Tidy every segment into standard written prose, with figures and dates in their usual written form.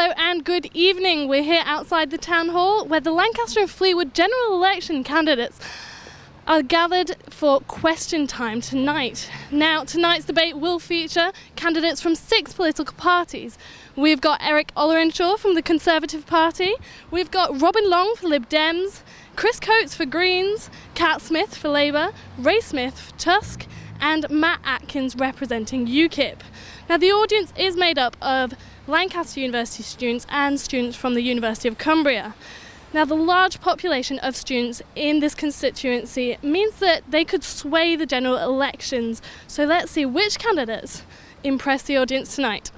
Hello and good evening. We're here outside the town hall where the Lancaster and Fleetwood general election candidates are gathered for question time tonight. Now, tonight's debate will feature candidates from 6 political parties. We've got Eric Ollerenshaw from the Conservative Party, we've got Robin Long for Lib Dems, Chris Coates for Greens, Cat Smith for Labour, Ray Smith for Tusk, and Matt Atkins representing UKIP. Now, the audience is made up of Lancaster University students and students from the University of Cumbria. Now, the large population of students in this constituency means that they could sway the general elections. So let's see which candidates impress the audience tonight.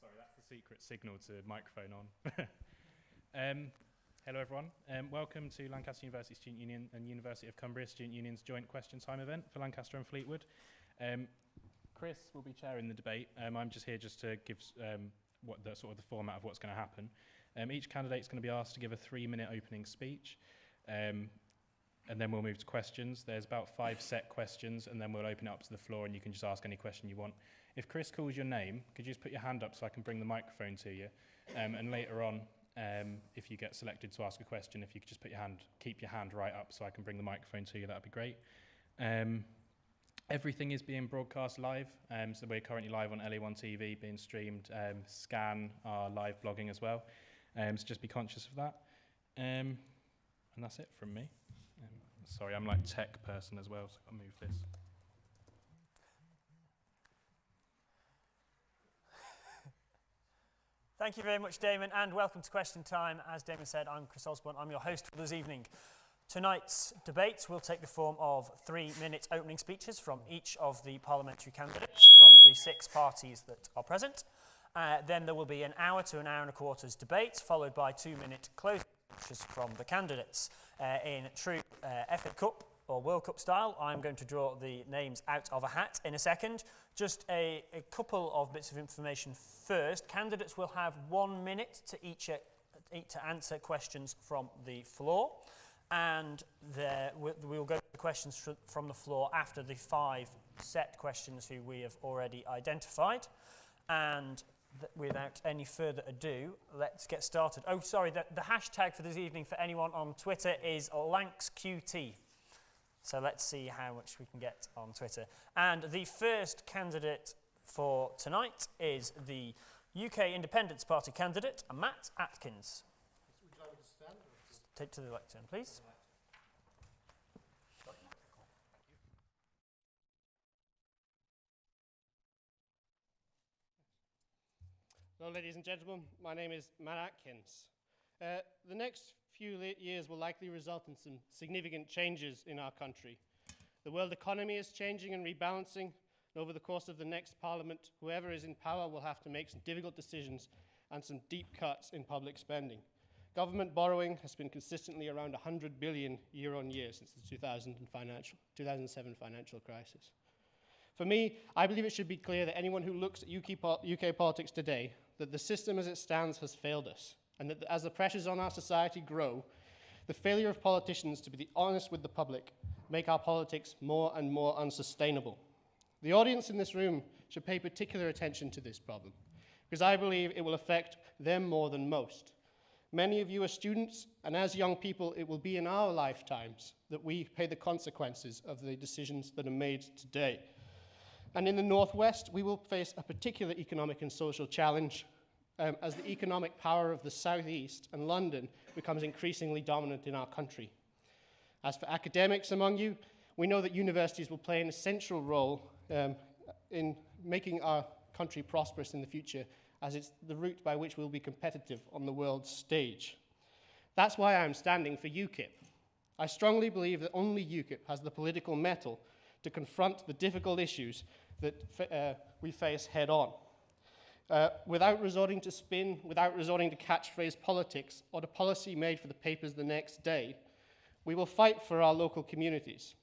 Sorry, that's the secret signal to microphone on. Hello everyone, welcome to Lancaster University Student Union and University of Cumbria Student Union's joint question time event for Lancaster and Fleetwood. Chris will be chairing the debate. I'm just here just to give what the sort of the format of what's going to happen. Each candidate is going to be asked to give a 3-minute opening speech, and then we'll move to questions. There's about 5 set questions, and then we'll open it up to the floor, and you can just ask any question you want. If Chris calls your name, could you just put your hand up so I can bring the microphone to you? And later on, if you get selected to ask a question, if you could just keep your hand right up so I can bring the microphone to you, that'd be great. Everything is being broadcast live, so we're currently live on LA1 TV, being streamed. Scan our live blogging as well, so just be conscious of that. And that's it from me. Sorry, I'm like tech person as well, so I've got to move this. Thank you very much, Damon, and welcome to Question Time. As Damon said, I'm Chris Osborne. I'm your host for this evening. Tonight's debates will take the form of 3-minute opening speeches from each of the parliamentary candidates from the 6 parties that are present. Then there will be an hour to an hour and a quarter's debate, followed by 2-minute closing speeches from the candidates. In true FA Cup or World Cup style, I'm going to draw the names out of a hat in a second. Just a couple of bits of information first. Candidates will have 1 minute to answer questions from the floor, and we'll go to questions from the floor after the 5 set questions who we have already identified. And without any further ado, let's get started. Oh, sorry, the hashtag for this evening for anyone on Twitter is LancsQT. So let's see how much we can get on Twitter. And the first candidate for tonight is the UK Independence Party candidate, Matt Atkins. Would you like me to stand? Take to the lectern, please. Hello, ladies and gentlemen. My name is Matt Atkins. The next few years will likely result in some significant changes in our country. The world economy is changing and rebalancing, and over the course of the next parliament, whoever is in power will have to make some difficult decisions and some deep cuts in public spending. Government borrowing has been consistently around 100 billion year on year since the 2007 financial crisis. For me, I believe it should be clear that anyone who looks at UK politics today, that the system as it stands has failed us, and that as the pressures on our society grow, the failure of politicians to be honest with the public make our politics more and more unsustainable. The audience in this room should pay particular attention to this problem, because I believe it will affect them more than most. Many of you are students, and as young people, it will be in our lifetimes that we pay the consequences of the decisions that are made today. And in the Northwest, we will face a particular economic and social challenge as the economic power of the Southeast and London becomes increasingly dominant in our country. As for academics among you, we know that universities will play an essential role in making our country prosperous in the future, as it's the route by which we'll be competitive on the world stage. That's why I'm standing for UKIP. I strongly believe that only UKIP has the political mettle to confront the difficult issues that we face head on. Without resorting to spin, without resorting to catchphrase politics or to policy made for the papers the next day, we will fight for our local communities.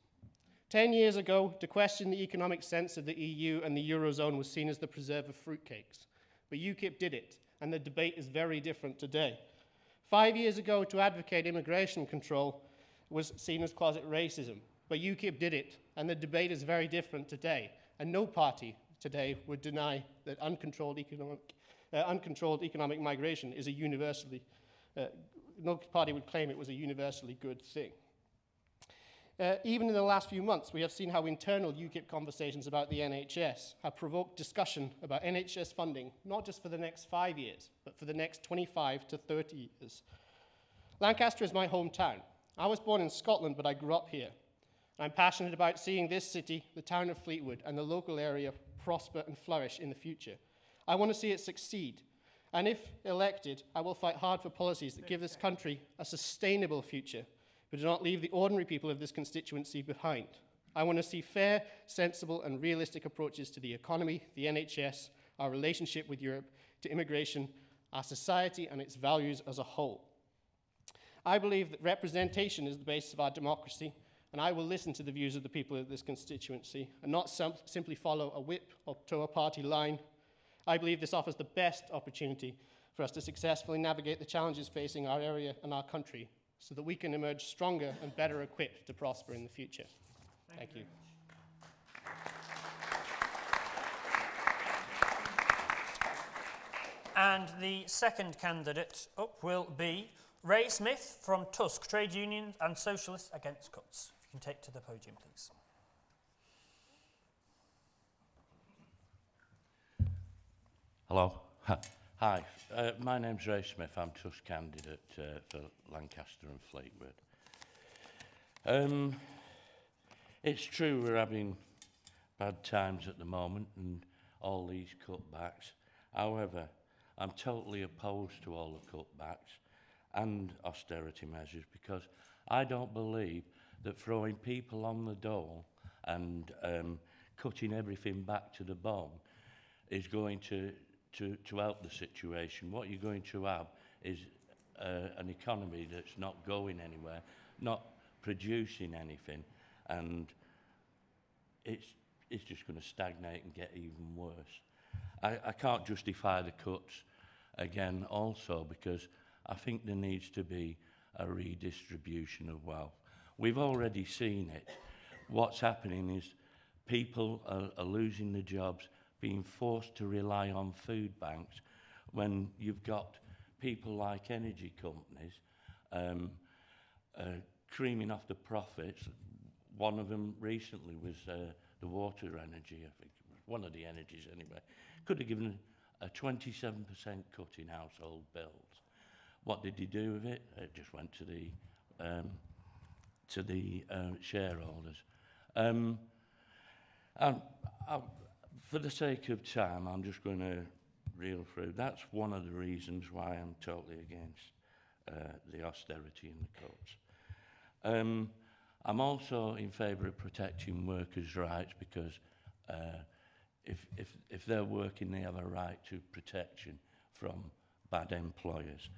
10 years ago, to question the economic sense of the EU and the Eurozone was seen as the preserve of fruitcakes. But UKIP did it, and the debate is very different today. 5 years ago, to advocate immigration control was seen as closet racism. But UKIP did it, and the debate is very different today. And no party today would deny that uncontrolled economic migration is a universally, no party would claim it was a universally good thing. Even in the last few months, we have seen how internal UKIP conversations about the NHS have provoked discussion about NHS funding, not just for the next 5 years, but for the next 25 to 30 years. Lancaster is my hometown. I was born in Scotland, but I grew up here. I'm passionate about seeing this city, the town of Fleetwood, and the local area prosper and flourish in the future. I want to see it succeed. And if elected, I will fight hard for policies that give this country a sustainable future, but do not leave the ordinary people of this constituency behind. I want to see fair, sensible, and realistic approaches to the economy, the NHS, our relationship with Europe, to immigration, our society, and its values as a whole. I believe that representation is the basis of our democracy, and I will listen to the views of the people of this constituency and not simply follow a whip or toe a party line. I believe this offers the best opportunity for us to successfully navigate the challenges facing our area and our country so that we can emerge stronger and better equipped to prosper in the future. Thank you. And the second candidate up will be Ray Smith from Tusk, Trade Unions and Socialists Against Cuts. If you can take to the podium, please. Hello. Hi. My name's Ray Smith. I'm Tusk candidate for Lancaster and Fleetwood. It's true we're having bad times at the moment and all these cutbacks. However, I'm totally opposed to all the cutbacks and austerity measures because I don't believe that throwing people on the dole and cutting everything back to the bone is going to help the situation. What you're going to have is an economy that's not going anywhere, not producing anything, and it's just going to stagnate and get even worse. I can't justify the cuts again also because I think there needs to be a redistribution of wealth. We've already seen it. What's happening is people are losing their jobs, being forced to rely on food banks when you've got people like energy companies creaming off the profits. One of them recently was the water energy, I think it was one of the energies anyway. Could have given a 27% cut in household bills. What did he do with it? It just went to the shareholders. And for the sake of time, I'm just going to reel through. That's one of the reasons why I'm totally against the austerity and the cuts. I'm also in favour of protecting workers' rights because if they're working, they have a right to protection from bad employers.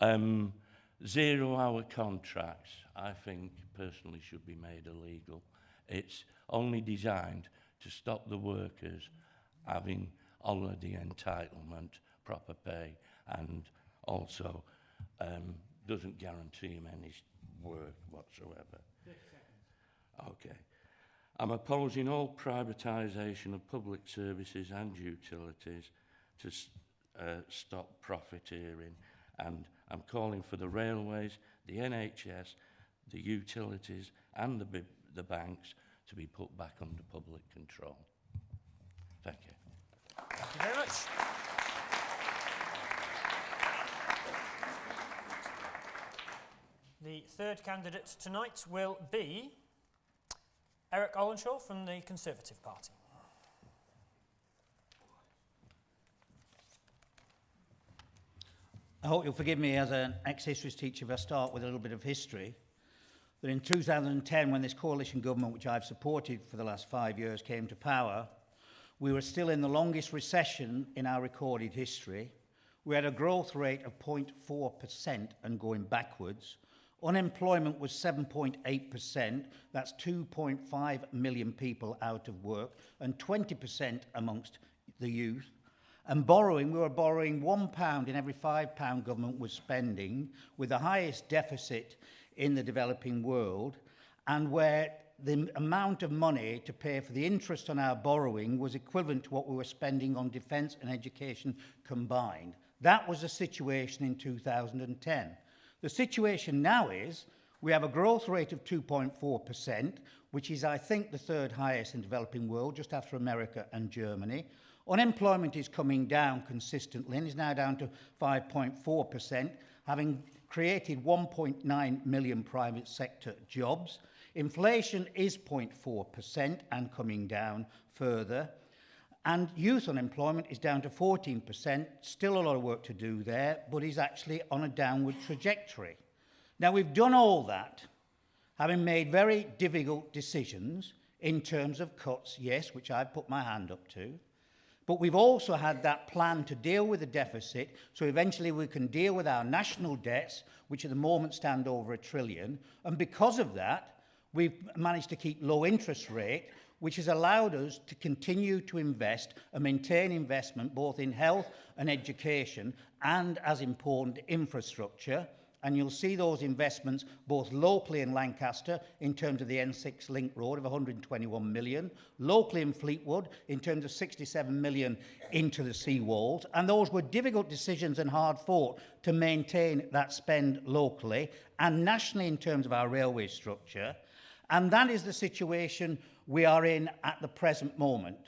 0-hour contracts, I think, personally should be made illegal. It's only designed to stop the workers having holiday entitlement, proper pay, and also doesn't guarantee them any work whatsoever. Okay. I'm opposing all privatisation of public services and utilities to stop profiteering, and I'm calling for the railways, the NHS, the utilities and the banks to be put back under public control. Thank you. Thank you very much. The third candidate tonight will be Eric Olenshaw from the Conservative Party. I hope you'll forgive me as an ex-histories teacher if I start with a little bit of history. That in 2010, when this coalition government, which I've supported for the last 5 years, came to power, we were still in the longest recession in our recorded history. We had a growth rate of 0.4% and going backwards. Unemployment was 7.8%, that's 2.5 million people out of work, and 20% amongst the youth. And borrowing, we were borrowing £1 in every £5 government was spending, with the highest deficit in the developing world. and where the amount of money to pay for the interest on our borrowing was equivalent to what we were spending on defence and education combined. That was the situation in 2010. The situation now is we have a growth rate of 2.4%, which is, I think, the third highest in the developing world, just after America and Germany. Unemployment is coming down consistently and is now down to 5.4%, having created 1.9 million private sector jobs. Inflation is 0.4% and coming down further. And youth unemployment is down to 14%, still a lot of work to do there, but is actually on a downward trajectory. Now, we've done all that, having made very difficult decisions in terms of cuts, yes, which I've put my hand up to, but we've also had that plan to deal with the deficit, so eventually we can deal with our national debts, which at the moment stand over $1 trillion, and because of that, we've managed to keep low interest rate, which has allowed us to continue to invest and maintain investment both in health and education and, as important, infrastructure. And you'll see those investments both locally in Lancaster in terms of the N6 link road of 121 million, locally in Fleetwood in terms of 67 million into the seawalls. And those were difficult decisions and hard fought to maintain that spend locally and nationally in terms of our railway structure. And that is the situation we are in at the present moment.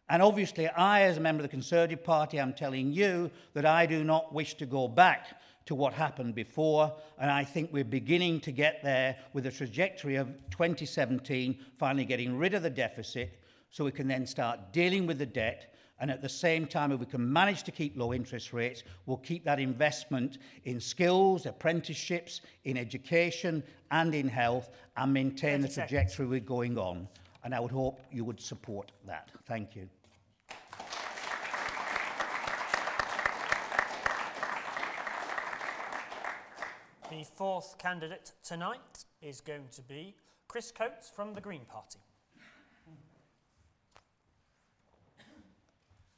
And obviously, I, as a member of the Conservative Party, am telling you that I do not wish to go back to what happened before, and I think we're beginning to get there with the trajectory of 2017, finally getting rid of the deficit so we can then start dealing with the debt, and at the same time, if we can manage to keep low interest rates, we'll keep that investment in skills, apprenticeships, in education and in health, and maintain the trajectory we're going on. And I would hope you would support that. Thank you. The fourth candidate tonight is going to be Chris Coates from the Green Party.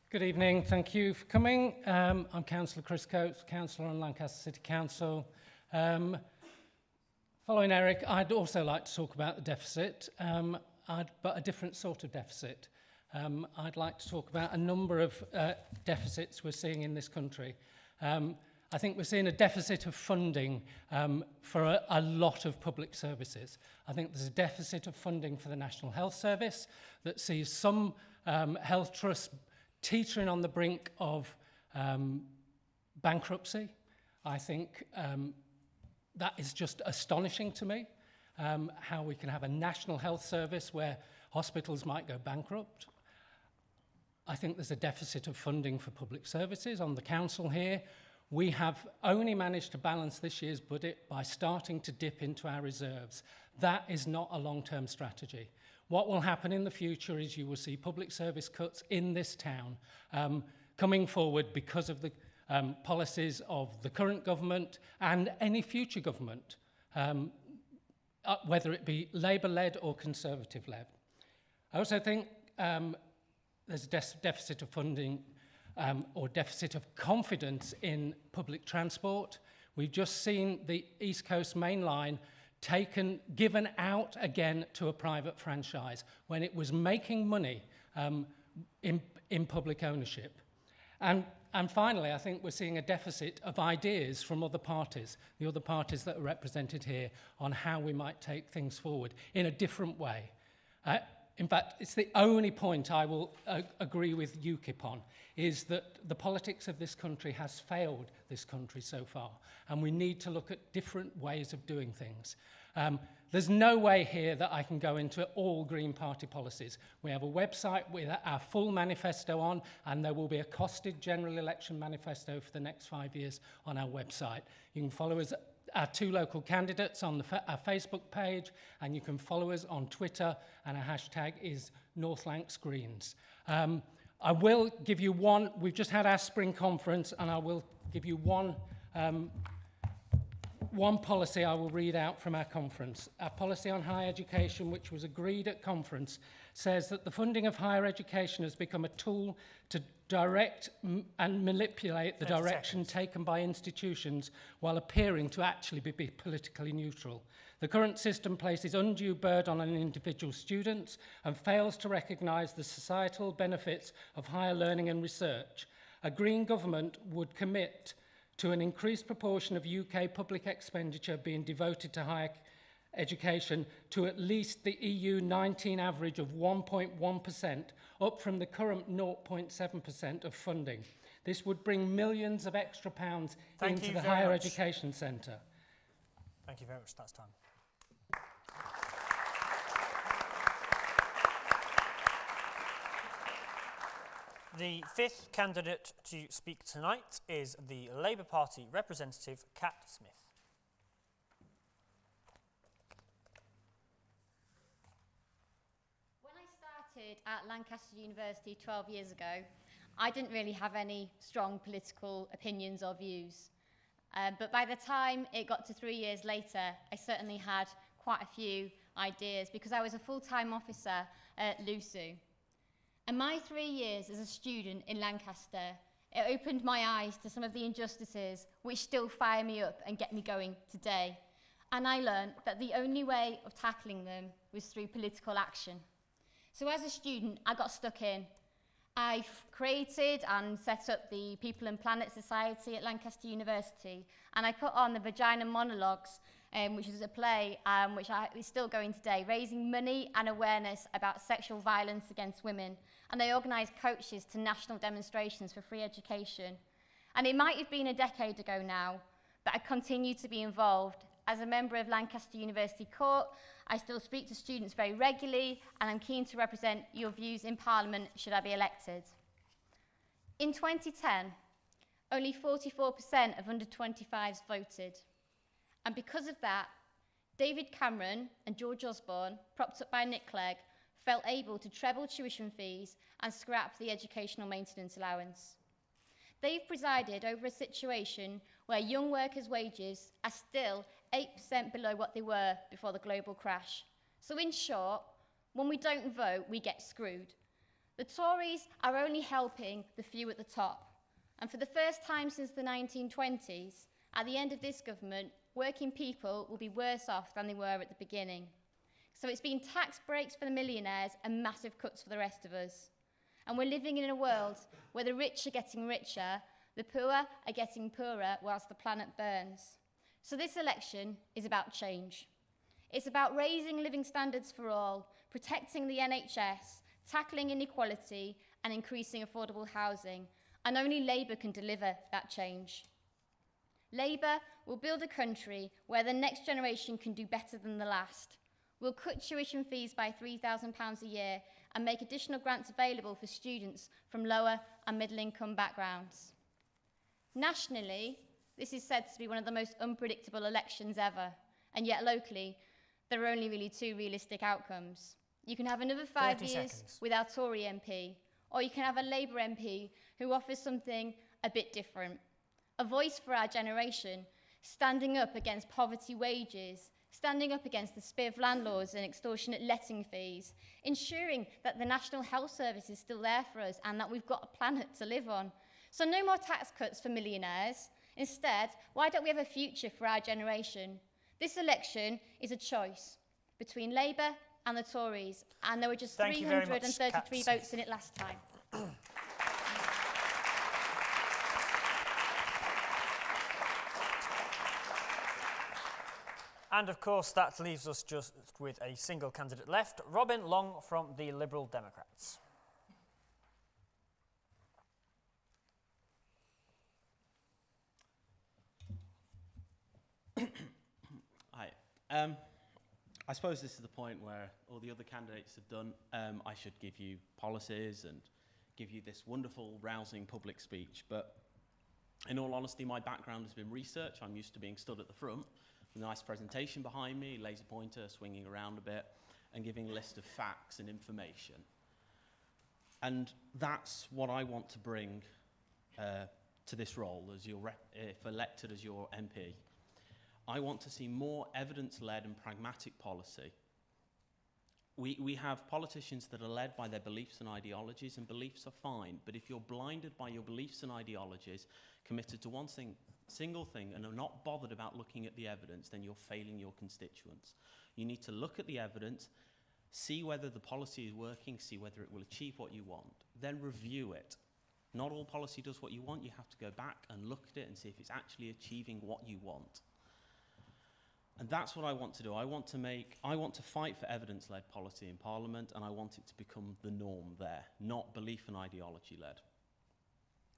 Good evening, thank you for coming. I'm Councillor Chris Coates, Councillor on Lancaster City Council. Following Eric, I'd also like to talk about the deficit, but a different sort of deficit. I'd like to talk about a number of deficits we're seeing in this country. I think we're seeing a deficit of funding for a lot of public services. I think there's a deficit of funding for the National Health Service that sees some health trusts teetering on the brink of bankruptcy. I think that is just astonishing to me, how we can have a National Health Service where hospitals might go bankrupt. I think there's a deficit of funding for public services on the council here. We have only managed to balance this year's budget by starting to dip into our reserves. That is not a long-term strategy. What will happen in the future is you will see public service cuts in this town coming forward because of the policies of the current government and any future government, whether it be Labour-led or Conservative-led. I also think there's a deficit of funding or deficit of confidence in public transport. We've just seen the East Coast Main Line given out again to a private franchise when it was making money in public ownership. And finally, I think we're seeing a deficit of ideas from other parties, the other parties that are represented here, on how we might take things forward in a different way. In fact, it's the only point I will agree with UKIP on, is that the politics of this country has failed this country so far, and we need to look at different ways of doing things. There's no way here that I can go into all Green Party policies. We have a website with our full manifesto on, and there will be a costed general election manifesto for the next 5 years on our website. You can follow us, our two local candidates, on our Facebook page, and you can follow us on Twitter, and our hashtag is North Lancs Greens. I will give you one, we've just had our spring conference, and I will give you one one policy I will read out from our conference. Our policy on higher education, which was agreed at conference, says that the funding of higher education has become a tool to direct and manipulate the direction taken by institutions while appearing to actually be politically neutral. The current system places undue burden on individual students and fails to recognise the societal benefits of higher learning and research. A Green government would commit to an increased proportion of UK public expenditure being devoted to higher education to at least the EU 19 average of 1.1%, up from the current 0.7% of funding. This would bring millions of extra pounds into the higher education centre. Thank you very much. That's time. The fifth candidate to speak tonight is the Labour Party representative, Kat Smith. When I started at Lancaster University 12 years ago, I didn't really have any strong political opinions or views. But by the time it got to 3 years later, I certainly had quite a few ideas because I was a full-time officer at LUSU. And my 3 years as a student in Lancaster, it opened my eyes to some of the injustices which still fire me up and get me going today. And I learned that the only way of tackling them was through political action. So as a student, I got stuck in. I created and set up the People and Planet Society at Lancaster University, and I put on the Vagina Monologues, which is a play which is still going today, raising money and awareness about sexual violence against women. And I organised coaches to national demonstrations for free education. And it might have been a decade ago now, but I continue to be involved. As a member of Lancaster University Court, I still speak to students very regularly, and I'm keen to represent your views in Parliament should I be elected. In 2010, only 44% of under-25s voted. And because of that, David Cameron and George Osborne, propped up by Nick Clegg, felt able to treble tuition fees and scrap the educational maintenance allowance. They've presided over a situation where young workers' wages are still 8% below what they were before the global crash. So in short, when we don't vote, we get screwed. The Tories are only helping the few at the top. And for the first time since the 1920s, at the end of this government, working people will be worse off than they were at the beginning. So it's been tax breaks for the millionaires and massive cuts for the rest of us. And we're living in a world where the rich are getting richer, the poor are getting poorer whilst the planet burns. So this election is about change. It's about raising living standards for all, protecting the NHS, tackling inequality and increasing affordable housing. And only Labour can deliver that change. Labour will build a country where the next generation can do better than the last. We'll cut tuition fees by £3,000 a year and make additional grants available for students from lower and middle income backgrounds. Nationally, this is said to be one of the most unpredictable elections ever, and yet locally, there are only really two realistic outcomes. You can have another 5 years with our Tory MP, or you can have a Labour MP who offers something a bit different. A voice for our generation, standing up against poverty wages, standing up against the spiv landlords and extortionate letting fees, ensuring that the National Health Service is still there for us and that we've got a planet to live on. So no more tax cuts for millionaires. Instead, why don't we have a future for our generation? This election is a choice between Labour and the Tories, and there were just 333 votes in it last time. And of course, that leaves us just with a single candidate left, Robin Long from the Liberal Democrats. Hi. I suppose this is the point where all the other candidates have done. I should give you policies and give you this wonderful, rousing public speech. But in all honesty, my background has been research. I'm used to being stood at the front with a nice presentation behind me, laser pointer swinging around a bit, and giving a list of facts and information. And that's what I want to bring to this role as if elected as your MP. I want to see more evidence-led and pragmatic policy. We have politicians that are led by their beliefs and ideologies, and beliefs are fine, but if you're blinded by your beliefs and ideologies, committed to one single thing, and are not bothered about looking at the evidence, then you're failing your constituents. You need to look at the evidence, see whether the policy is working, see whether it will achieve what you want, then review it. Not all policy does what you want. You have to go back and look at it and see if it's actually achieving what you want. And that's what I want to do. I want to fight for evidence-led policy in Parliament, and I want it to become the norm there, not belief and ideology-led.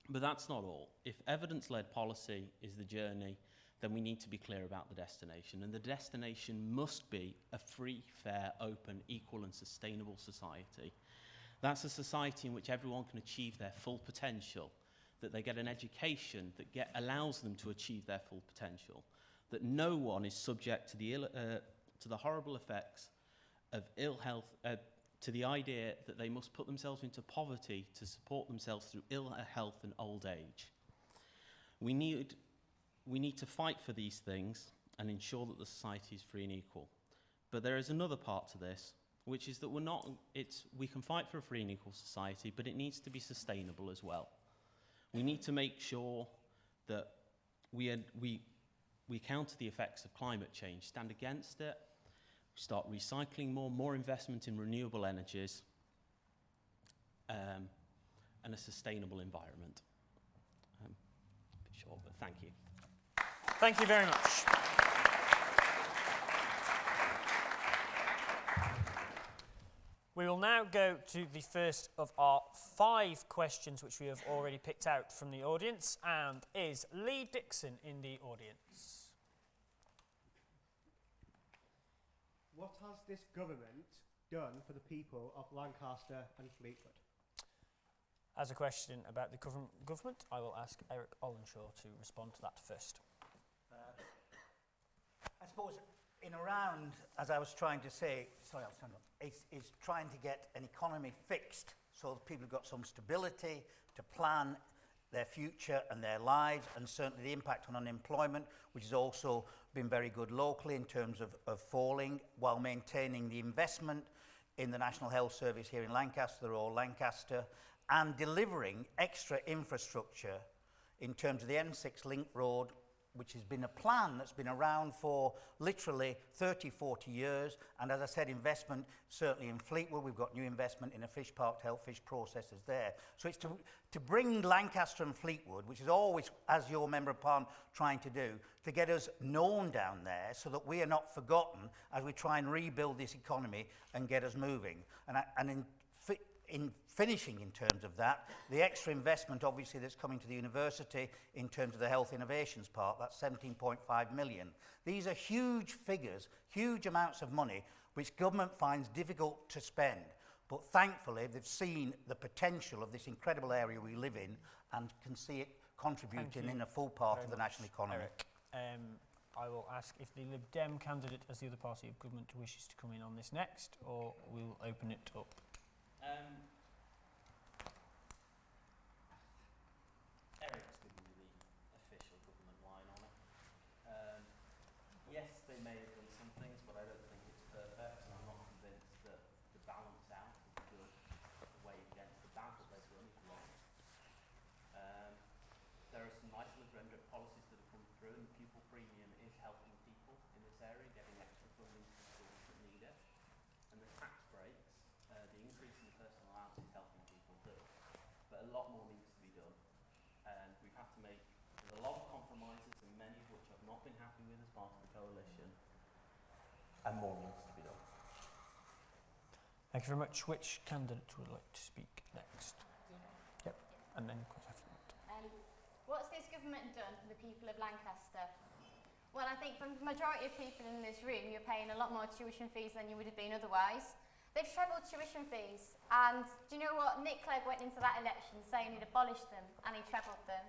But that's not all. If evidence-led policy is the journey, then we need to be clear about the destination. And the destination must be a free, fair, open, equal and sustainable society. That's a society in which everyone can achieve their full potential, that they get an education that allows them to achieve their full potential, that no one is subject to the horrible effects of ill health, to the idea that they must put themselves into poverty to support themselves through ill health and old age. We need to fight for these things and ensure that the society is free and equal. But there is another part to this, which is that we can fight for a free and equal society, but it needs to be sustainable as well. We need to make sure that we counter the effects of climate change, stand against it, start recycling more investment in renewable energies, and a sustainable environment. A bit short, but thank you. Thank you very much. We will now go to the first of our 5 questions which we have already picked out from the audience, and is Lee Dixon in the audience? What has this government done for the people of Lancaster and Fleetwood? As a question about the government, I will ask Eric Ollenshaw to respond to that first. I suppose in a round, as I was trying to say, sorry, I'll stand up, is trying to get an economy fixed so that people have got some stability to plan their future and their lives, and certainly the impact on unemployment, which has also been very good locally in terms of falling, while maintaining the investment in the National Health Service here in Lancaster, the Royal Lancaster, and delivering extra infrastructure in terms of the M6 Link Road, which has been a plan that's been around for literally 30, 40 years. And as I said, investment, certainly in Fleetwood, we've got new investment in a fish park to help fish processors there. So it's to bring Lancaster and Fleetwood, which is always, as your Member of Parliament, trying to do, to get us known down there so that we are not forgotten as we try and rebuild this economy and get us moving. And in finishing in terms of that, the extra investment obviously that's coming to the university in terms of the health innovations part, that's 17.5 million. These are huge figures, huge amounts of money, which government finds difficult to spend. But thankfully, they've seen the potential of this incredible area we live in and can see it contributing in a full part of the national economy. Eric, I will ask if the Lib Dem candidate as the other party of government wishes to come in on this next, or we'll open it up. Eric's given me the official government line on it. Yes, they may have done some things, but I don't think it's perfect, and I'm not convinced that the balance out is good way against the bad that they've done is wrong. There are some nice Lib policies that have come through, and the pupil premium is helping people in this area, getting extra funding to schools that need it. And the tax breaks, the increase in the personal allowance is helping people too. But a lot more needs to be done. And we've had to make, there's a lot of compromises, and many of which I've not been happy with as part of the coalition. And more needs to be done. Thank you very much. Which candidate would like to speak next? Yep, and then after that. What's this government done for the people of Lancaster? Well, I think for the majority of people in this room, you're paying a lot more tuition fees than you would have been otherwise. They've trebled tuition fees, and do you know what? Nick Clegg went into that election saying he'd abolished them, and he trebled them.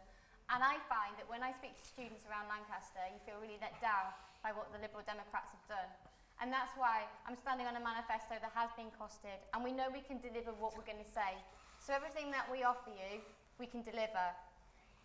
And I find that when I speak to students around Lancaster, you feel really let down by what the Liberal Democrats have done. And that's why I'm standing on a manifesto that has been costed, and we know we can deliver what we're going to say. So everything that we offer you, we can deliver.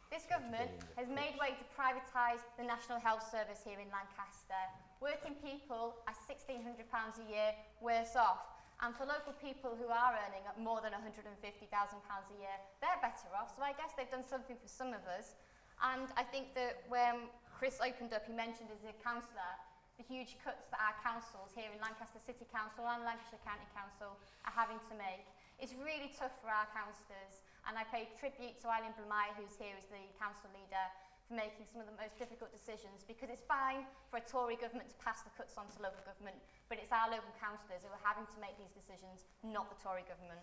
This government has made way to privatise the National Health Service here in Lancaster. Working people are £1,600 a year worse off. And for local people who are earning more than £150,000 a year, they're better off. So I guess they've done something for some of us. And I think that when Chris opened up, he mentioned as a councillor the huge cuts that our councils here in Lancaster City Council and Lancashire County Council are having to make. It's really tough for our councillors, and I pay tribute to Eileen Blamire, who's here as the council leader, for making some of the most difficult decisions, because it's fine for a Tory government to pass the cuts on to local government, but it's our local councillors who are having to make these decisions, not the Tory government.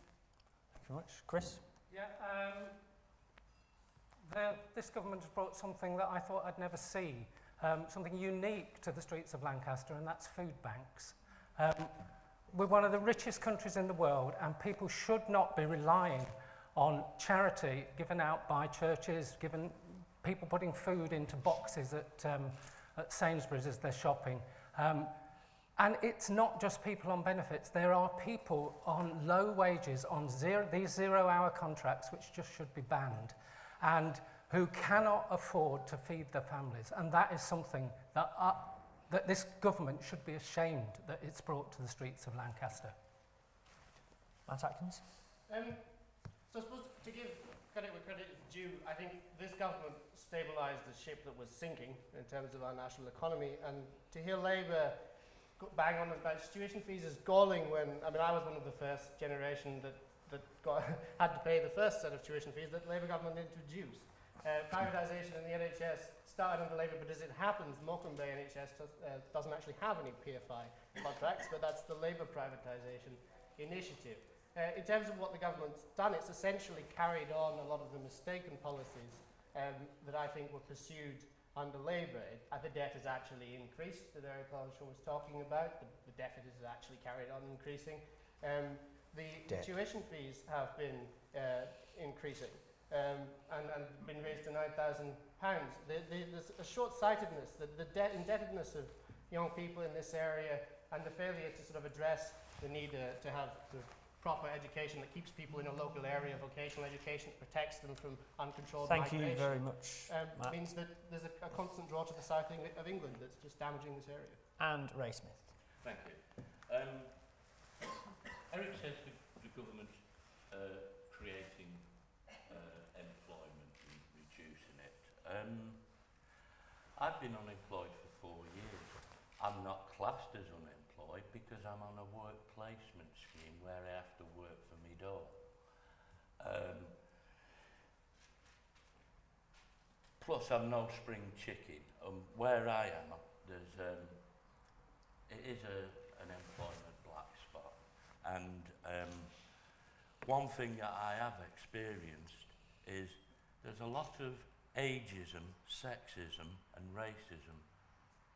Thank you very much. Chris? Yeah, this government has brought something that I thought I'd never see, something unique to the streets of Lancaster, and that's food banks. We're one of the richest countries in the world, and people should not be relying on charity given out by churches, given people putting food into boxes at Sainsbury's as they're shopping. And it's not just people on benefits. There are people on low wages, on these zero-hour contracts, which just should be banned, and who cannot afford to feed their families. And that is something that this government should be ashamed that it's brought to the streets of Lancaster. Matt Atkins? So I suppose to give credit where credit is due, I think this government stabilised a ship that was sinking in terms of our national economy, and to hear Labour bang on about tuition fees is galling when, I mean, I was one of the first generation that had to pay the first set of tuition fees that Labour government introduced. Privatisation in the NHS started under Labour, but as it happens, Morecambe Bay NHS doesn't actually have any PFI contracts, but that's the Labour privatisation initiative. In terms of what the government's done, it's essentially carried on a lot of the mistaken policies that I think were pursued under Labour. The debt has actually increased, that Eric Collinshaw was talking about. The deficit has actually carried on increasing. The tuition fees have been increasing and been raised to £9,000. There's a short-sightedness, the indebtedness of young people in this area, and the failure to sort of address the need to have the proper education that keeps people in a local area, vocational education that protects them from uncontrolled migration. Thank you very much, Matt. Means that there's a constant draw to the south of England that's just damaging this area. And Ray Smith. Thank you. Eric says the government's creating employment and reducing it. I've been unemployed for 4 years. I'm not classed as unemployed because I'm on a work placement scheme where I have to work for me door. Plus I'm no spring chicken. Where I am, there's it is an employment black spot, and one thing that I have experienced is there's a lot of ageism, sexism and racism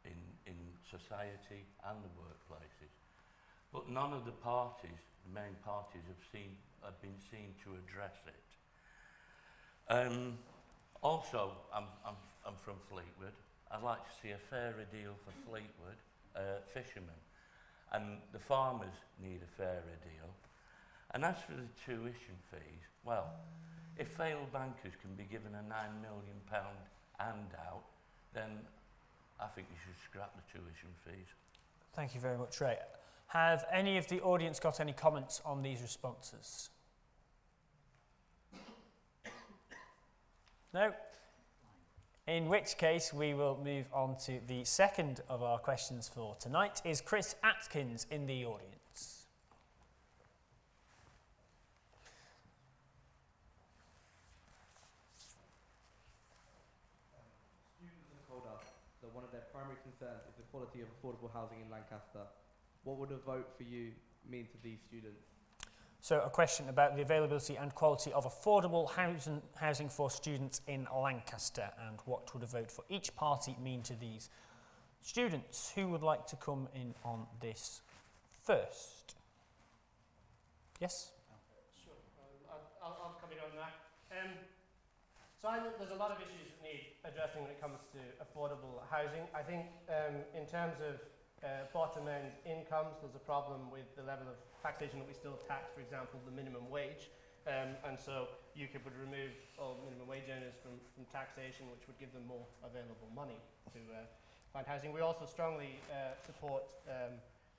in society and the workplaces, but none of the parties, the main parties, have been seen to address it. Also, I'm from Fleetwood. I'd like to see a fairer deal for Fleetwood fishermen, and the farmers need a fairer deal. And as for the tuition fees, well, if failed bankers can be given a £9 million handout, then I think you should scrap the tuition fees. Thank you very much, Ray. Have any of the audience got any comments on these responses? No? In which case, we will move on to the second of our questions for tonight. Is Chris Atkins in the audience? Students have told us that one of their primary concerns is the quality of affordable housing in Lancaster. What would a vote for you mean to these students? So a question about the availability and quality of affordable housing for students in Lancaster, and what would a vote for each party mean to these students? Who would like to come in on this first? Yes? Sure, I'll come in on that. So I think there's a lot of issues that need addressing when it comes to affordable housing. I think in terms of bottom end incomes, there's a problem with the level of taxation that we still tax, for example, the minimum wage. And so UKIP would remove all minimum wage earners from taxation, which would give them more available money to find housing. We also strongly support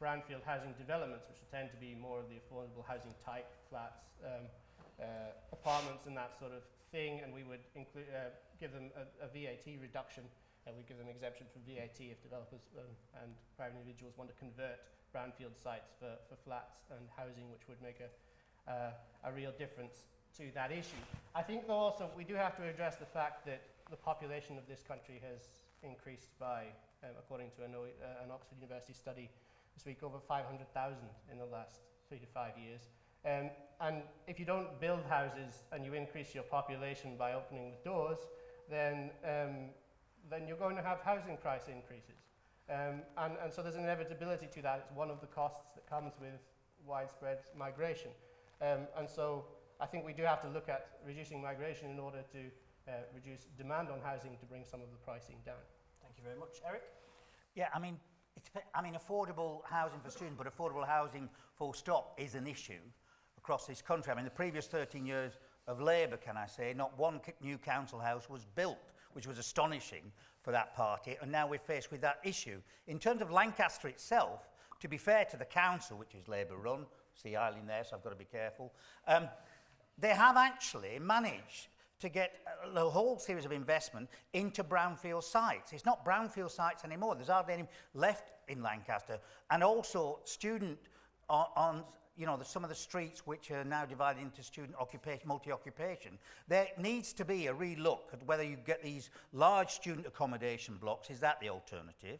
brownfield housing developments, which tend to be more of the affordable housing type, flats, apartments and that sort of thing, and we would give them a VAT reduction, and we give them exemption from VAT if developers and private individuals want to convert brownfield sites for flats and housing, which would make a real difference to that issue. I think though also we do have to address the fact that the population of this country has increased by, according to an Oxford University study this week, over 500,000 in the last 3 to 5 years. And if you don't build houses and you increase your population by opening the doors, then you're going to have housing price increases. And so there's an inevitability to that. It's one of the costs that comes with widespread migration. And so I think we do have to look at reducing migration in order to reduce demand on housing to bring some of the pricing down. Thank you very much. Eric? Yeah, I mean, affordable housing for students, but affordable housing full stop is an issue across this country. I mean, the previous 13 years of Labour, can I say, not one new council house was built, which was astonishing for that party, and now we're faced with that issue. In terms of Lancaster itself, to be fair to the council, which is Labour run, see Eileen there, so I've got to be careful, they have actually managed to get a whole series of investment into brownfield sites. It's not brownfield sites anymore. There's hardly any left in Lancaster. And also student on some of the streets which are now divided into student occupation, multi-occupation. There needs to be a re-look at whether you get these large student accommodation blocks. Is that the alternative?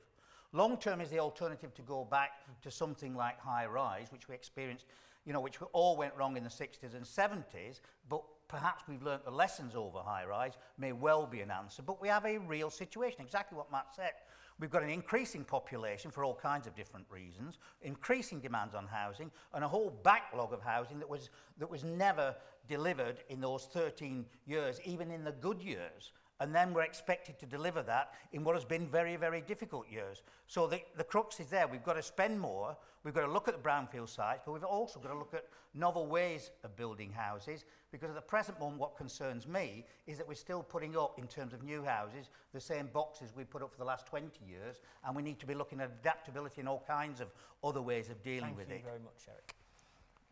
Long-term is the alternative to go back to something like high-rise, which we experienced, which all went wrong in the 60s and 70s, but perhaps we've learnt the lessons over high-rise, may well be an answer. But we have a real situation, exactly what Matt said. We've got an increasing population for all kinds of different reasons, increasing demands on housing, and a whole backlog of housing that was never delivered in those 13 years, even in the good years. And then we're expected to deliver that in what has been very, very difficult years. So the crux is there. We've got to spend more. We've got to look at the brownfield sites, but we've also got to look at novel ways of building houses, because at the present moment, what concerns me is that we're still putting up, in terms of new houses, the same boxes we put up for the last 20 years, and we need to be looking at adaptability and all kinds of other ways of dealing with it. Thank you very much, Eric.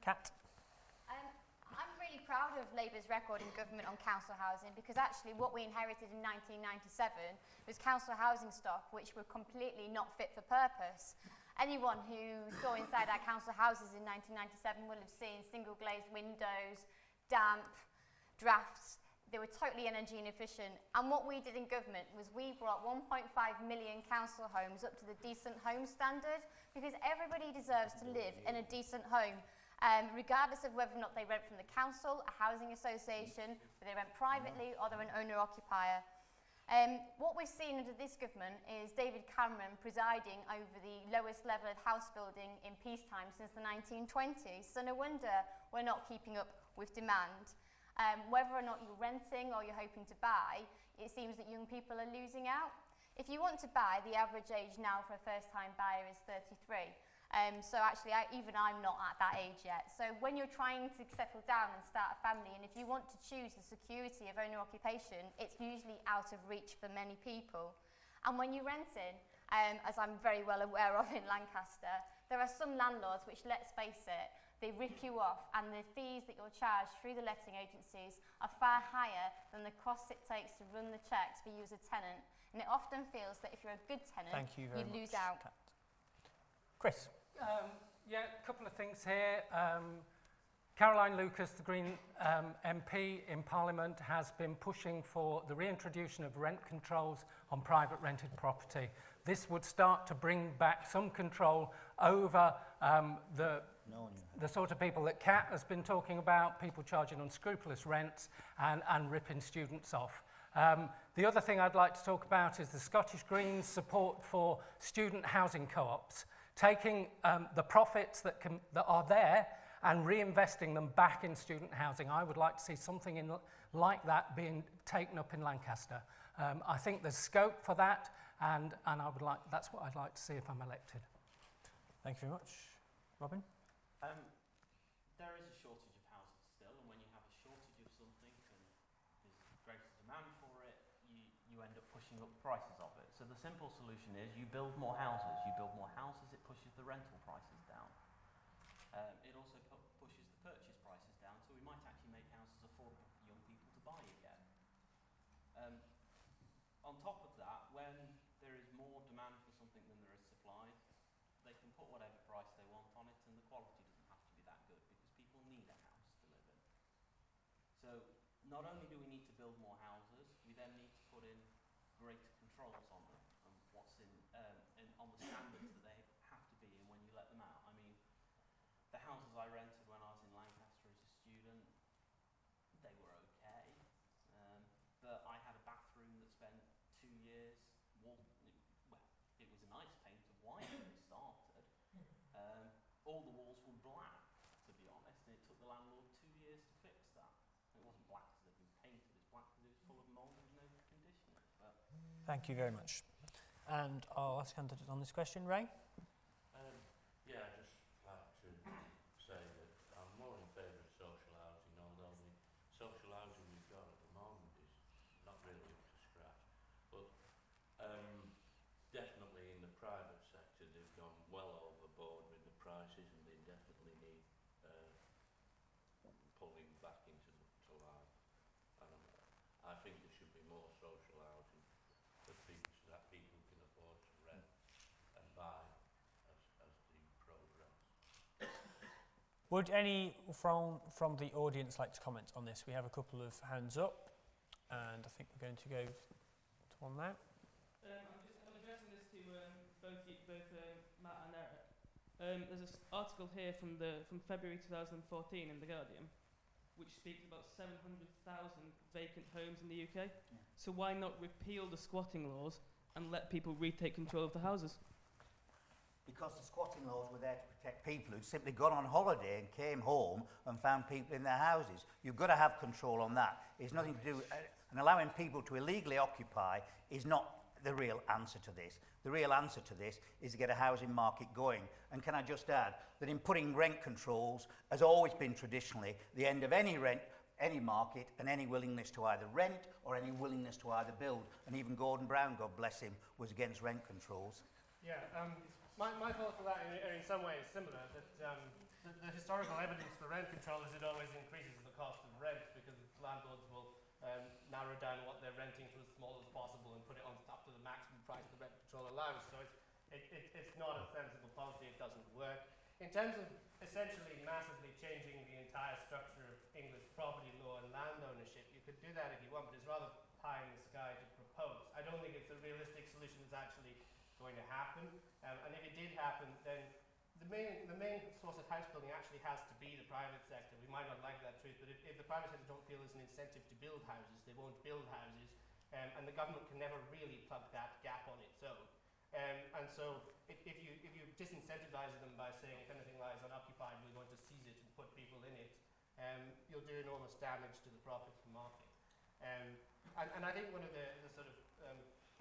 Kat? I'm really proud of Labour's record in government on council housing, because actually what we inherited in 1997 was council housing stock which were completely not fit for purpose. Anyone who saw inside our council houses in 1997 will have seen single glazed windows, damp, drafts. They were totally energy inefficient. And what we did in government was we brought 1.5 million council homes up to the decent home standard, because everybody deserves to live in a decent home. Regardless of whether or not they rent from the council, a housing association, whether they rent privately or they're an owner-occupier. What we've seen under this government is David Cameron presiding over the lowest level of house building in peacetime since the 1920s. So no wonder we're not keeping up with demand. Whether or not you're renting or you're hoping to buy, it seems that young people are losing out. If you want to buy, the average age now for a first-time buyer is 33. So actually, even I'm not at that age yet. So when you're trying to settle down and start a family, and if you want to choose the security of owner-occupation, it's usually out of reach for many people. And when you're renting, as I'm very well aware of in Lancaster, there are some landlords which, let's face it, they rip you off, and the fees that you're charged through the letting agencies are far higher than the cost it takes to run the checks for you as a tenant. And it often feels that if you're a good tenant, you lose out. Chris? Yeah, a couple of things here. Caroline Lucas, the Green MP in Parliament, has been pushing for the reintroduction of rent controls on private rented property. This would start to bring back some control over the sort of people that Kat has been talking about, people charging unscrupulous rents and ripping students off. The other thing I'd like to talk about is the Scottish Greens' support for student housing co-ops, taking the profits that are there and reinvesting them back in student housing. I would like to see something like that being taken up in Lancaster. I think there's scope for that, and that's what I'd like to see if I'm elected. Thank you very much. Robin? There is a shortage of houses still, and when you have pushing up the prices of it. So the simple solution is you build more houses. You build more houses, it pushes the rental prices down. It also pushes the purchase prices down, so we might actually make houses affordable for young people to buy again. On top of that, when there is more demand for something than there is supply, they can put whatever price they want on it, and the quality doesn't have to be that good because people need a house to live in. So not only do we need to build more houses, we then need to put in greater controls on them and what's on the standards that they have to be in when you let them out. I mean, the houses I rented when I was in Lancaster as a student, they were okay, but I had a bathroom that spent 2 years, it was a nice paint of white when it started. All the walls were black, to be honest, and it took the landlord 2 years to fix that. It wasn't black because it had been painted, it's black because it was full of mould and no conditioning. Thank you very much. And our last candidate on this question, Ray. Yeah, I'd just like to say that I'm more in favour of social housing, although the social housing we've got at the moment is not really up to scratch. But definitely in the private sector, they've gone well overboard with the prices, and they definitely need pulling back into life. And I think there should be more social housing for people, so that people can afford to rent and buy as the progress. Would any from the audience like to comment on this? We have a couple of hands up, and I think we're going to go to one now. I'm addressing this to both Matt and Eric. There's an article here from February 2014 in The Guardian, which speaks about 700,000 vacant homes in the UK. Yeah. So why not repeal the squatting laws and let people retake control of the houses? Because the squatting laws were there to protect people who'd simply gone on holiday and came home and found people in their houses. You've got to have control on that. It's nothing to do, and allowing people to illegally occupy is not the real answer to this. The real answer to this is to get a housing market going. And can I just add that in putting rent controls has always been traditionally the end of any market and any willingness to either rent or any willingness to either build. And even Gordon Brown, God bless him, was against rent controls. Yeah, my thoughts on that are in some ways similar, that the historical evidence for rent control is it always increases the cost of rent because landlords will narrow down what they're renting to as small as possible and put it on top to the maximum price the rent control allows. So it's not a sensible policy, it doesn't work. In terms of essentially massively changing the entire structure of English property law and land ownership, you could do that if you want, but it's rather pie in the sky to propose. I don't think it's a realistic solution that's actually going to happen. And if it did happen, then the main source of house building actually has to be the private sector. We might not like that truth, but if the private sector don't feel there's an incentive to build houses, they won't build houses, and the government can never really plug that gap on its own. And so if you disincentivize them by saying if anything lies unoccupied, we're going to seize it and put people in it, you'll do enormous damage to the property market. And I think one of the sort of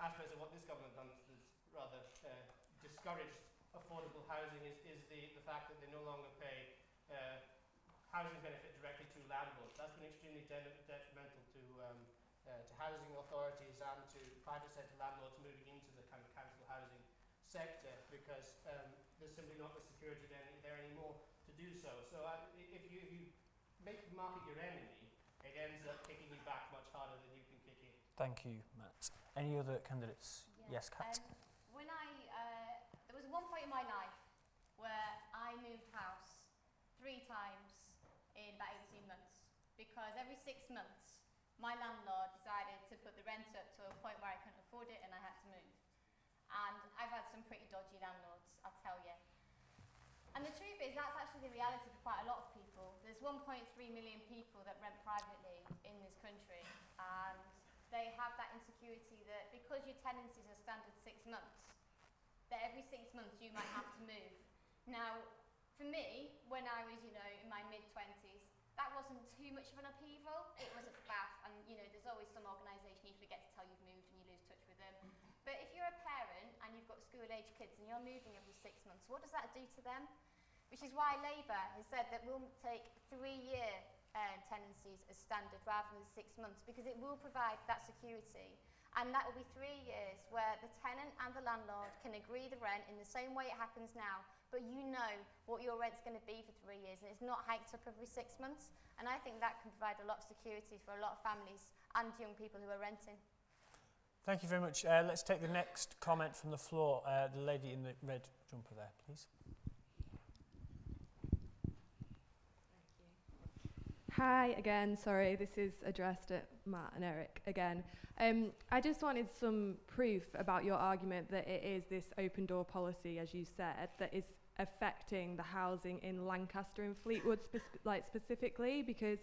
aspects of what this government has done that's rather discouraged affordable housing is the fact that they no longer pay housing benefit directly to landlords. That's been extremely detrimental to housing authorities and to private sector landlords moving into the kind of council housing sector because there's simply not the security there anymore to do so. So if you make the market your enemy, it ends up kicking you back much harder than you can kick it. Thank you, Matt. Any other candidates? Yeah. Yes, Kat. There was one point in my life where I moved house 3 times in about 18 months because every 6 months my landlord decided to put the rent up to a point where I couldn't afford it and I had to move. And I've had some pretty dodgy landlords, I'll tell you. And the truth is that's actually the reality for quite a lot of people. There's 1.3 million people that rent privately in this country and they have that insecurity that because your tenancies are standard 6 months, that every 6 months you might have to move. Now, for me, when I was, in my mid-20s, that wasn't too much of an upheaval. It was a faff, and, there's always some organisation you forget to tell you've moved and you lose touch with them. But if you're a parent and you've got school-age kids and you're moving every 6 months, what does that do to them? Which is why Labour has said that we'll take 3-year tenancies as standard rather than 6 months, because it will provide that security. And that will be 3 years where the tenant and the landlord can agree the rent in the same way it happens now, but you know what your rent's going to be for 3 years, and it's not hiked up every 6 months. And I think that can provide a lot of security for a lot of families and young people who are renting. Thank you very much. Let's take the next comment from the floor. The lady in the red jumper there, please. Hi again, sorry, this is addressed at Matt and Eric again. I just wanted some proof about your argument that it is this open door policy, as you said, that is affecting the housing in Lancaster and Fleetwood specifically, because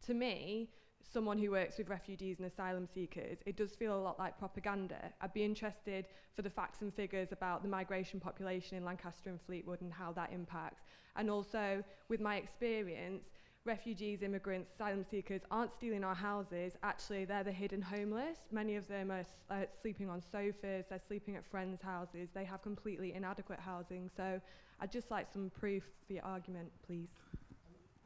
to me, someone who works with refugees and asylum seekers, it does feel a lot like propaganda. I'd be interested for the facts and figures about the migration population in Lancaster and Fleetwood and how that impacts. And also, with my experience, refugees, immigrants, asylum seekers aren't stealing our houses. Actually, they're the hidden homeless. Many of them are sleeping on sofas, they're sleeping at friends' houses, they have completely inadequate housing. So I'd just like some proof for your argument, please.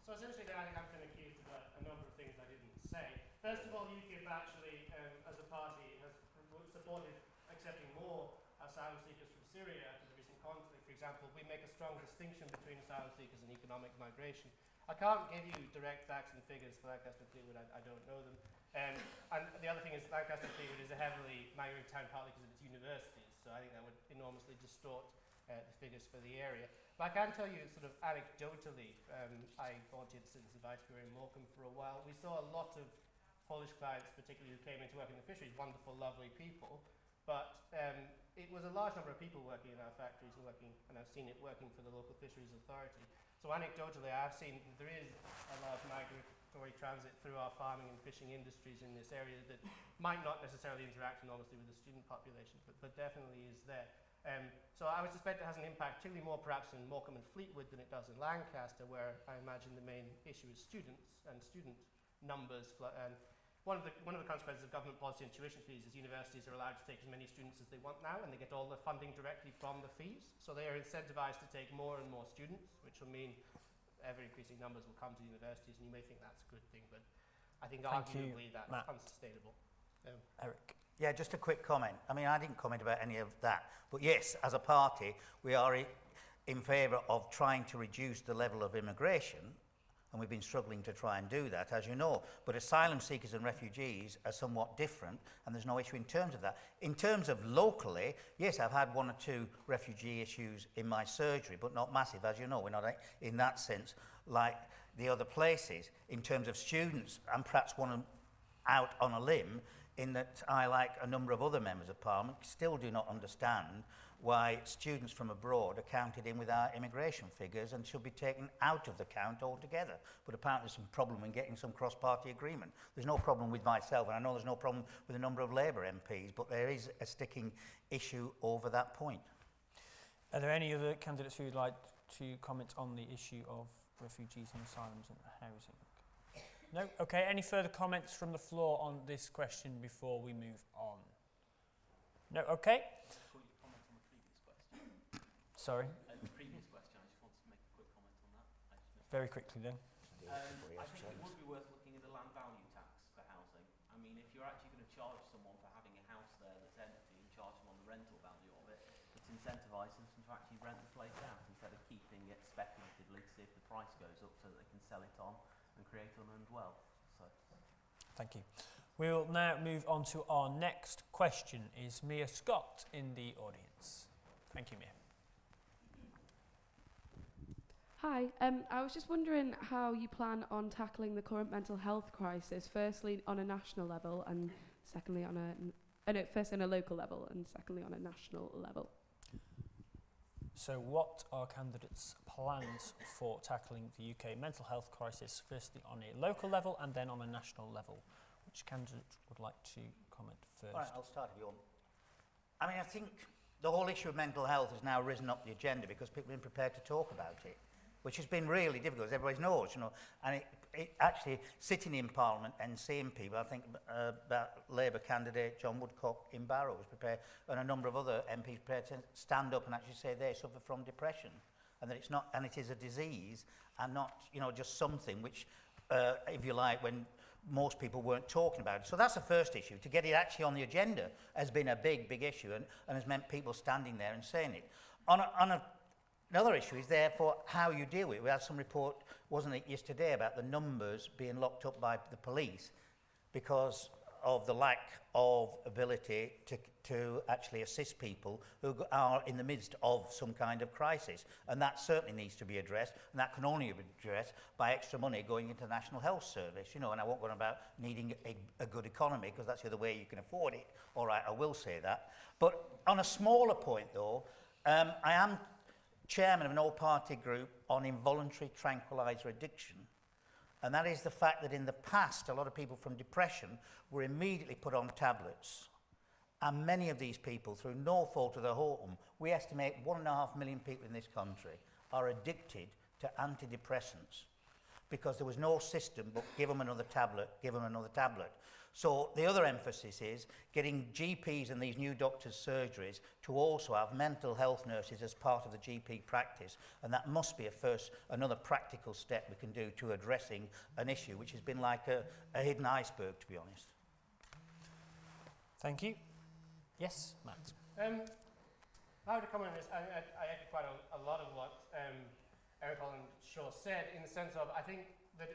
So essentially, I think I've been accused of a number of things I didn't say. First of all, UKIP actually, as a party, has supported accepting more asylum seekers from Syria after the recent conflict. For example, we make a strong distinction between asylum seekers and economic migration. I can't give you direct facts and figures for Lancaster and Fleetwood, I don't know them. And the other thing is Lancaster and Fleetwood is a heavily migrant town, partly because of its universities, so I think that would enormously distort the figures for the area. But I can tell you sort of anecdotally, I volunteered at Citizens Advice Bureau in Morecambe for a while. We saw a lot of Polish clients, particularly who came in to work in the fisheries, wonderful, lovely people, but it was a large number of people working in our factories and I've seen it working for the local fisheries authority. So anecdotally, I've seen there is a large migratory transit through our farming and fishing industries in this area that might not necessarily interact enormously with the student population, but definitely is there. So I would suspect it has an impact, particularly more perhaps in Morecambe and Fleetwood than it does in Lancaster, where I imagine the main issue is students and student numbers. And one of the consequences of government policy and tuition fees is universities are allowed to take as many students as they want now, and they get all the funding directly from the fees. So they are incentivized to take more and more students, which will mean ever-increasing numbers will come to universities, and you may think that's a good thing, but I think arguably that's unsustainable. Eric. Yeah, just a quick comment. I mean, I didn't comment about any of that, but yes, as a party, we are in favour of trying to reduce the level of immigration, and we've been struggling to try and do that, as you know. But asylum seekers and refugees are somewhat different, and there's no issue in terms of that. In terms of locally, yes, I've had 1 or 2 refugee issues in my surgery, but not massive, as you know. We're not in that sense like the other places. In terms of students, I'm perhaps one out on a limb in that I, like a number of other members of Parliament, still do not understand why students from abroad are counted in with our immigration figures and should be taken out of the count altogether. But apparently there's some problem in getting some cross-party agreement. There's no problem with myself, and I know there's no problem with a number of Labour MPs, but there is a sticking issue over that point. Are there any other candidates who would like to comment on the issue of refugees and asylums and housing? No? Okay, any further comments from the floor on this question before we move on? No? Okay. Sorry? The previous question, I just wanted to make a quick comment on that. Very quickly then. I think it would be worth looking at the land value tax for housing. I mean, if you're actually going to charge someone for having a house there that's empty and charge them on the rental value of it, it's incentivising them to actually rent the place out instead of keeping it speculatively to see if the price goes up so that they can sell it on and create unearned wealth. So. Thank you. We'll now move on to our next question. Is Mia Scott in the audience? Thank you, Mia. Hi, I was just wondering how you plan on tackling the current mental health crisis, firstly on a national level and secondly on first on a local level and secondly on a national level. So what are candidates' plans for tackling the UK mental health crisis, firstly on a local level and then on a national level? Which candidate would like to comment first? All right, I'll start if you want. I mean, I think the whole issue of mental health has now risen up the agenda because people have been prepared to talk about it, which has been really difficult, as everybody knows, you know. And it actually, sitting in Parliament and seeing people, I think that Labour candidate John Woodcock in Barrow was prepared, and a number of other MPs prepared to stand up and actually say they suffer from depression, and that it's not, and it is a disease, and not, you know, just something which, if you like, when most people weren't talking about it. So that's the first issue. To get it actually on the agenda has been a big, big issue and has meant people standing there and saying it. Another issue is therefore how you deal with it. We had some report, wasn't it, yesterday about the numbers being locked up by the police because of the lack of ability to actually assist people who are in the midst of some kind of crisis. And that certainly needs to be addressed, and that can only be addressed by extra money going into the National Health Service, you know, and I won't go on about needing a good economy, because that's the other way you can afford it. All right, I will say that. But on a smaller point, though, I am chairman of an all-party group on involuntary tranquilizer addiction. And that is the fact that in the past, a lot of people from depression were immediately put on tablets. And many of these people, through no fault of their own, we estimate 1.5 million people in this country are addicted to antidepressants because there was no system but give them another tablet, give them another tablet. So the other emphasis is getting GPs and these new doctors' surgeries to also have mental health nurses as part of the GP practice. And that must be another practical step we can do to addressing an issue which has been like a hidden iceberg, to be honest. Thank you. Yes, Matt. I would comment on this. I echo quite a lot of what Eric Holland Shaw said, in the sense of, I think that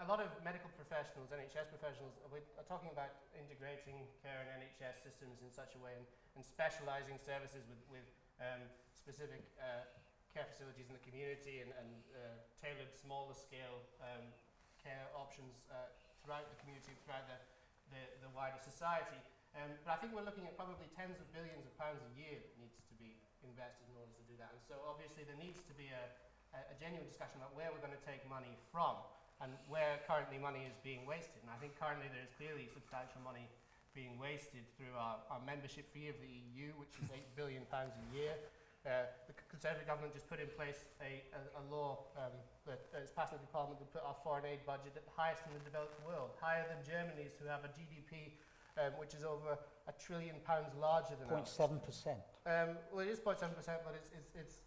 a lot of medical professionals, NHS professionals, are talking about integrating care and NHS systems in such a way and specialising services with specific care facilities in the community and tailored smaller scale care options throughout the community, throughout the wider society. But I think we're looking at probably tens of billions of pounds a year that needs to be invested in order to do that. And so obviously there needs to be a genuine discussion about where we're going to take money from and where currently money is being wasted. And I think currently there is clearly substantial money being wasted through our membership fee of the EU, which is £8 billion a year. The Conservative government just put in place a law that is passed into Parliament to put our foreign aid budget at the highest in the developed world, higher than Germany's, who have a GDP which is over £1 trillion larger than ours. 0.7%. Well, it is 0.7%, but it's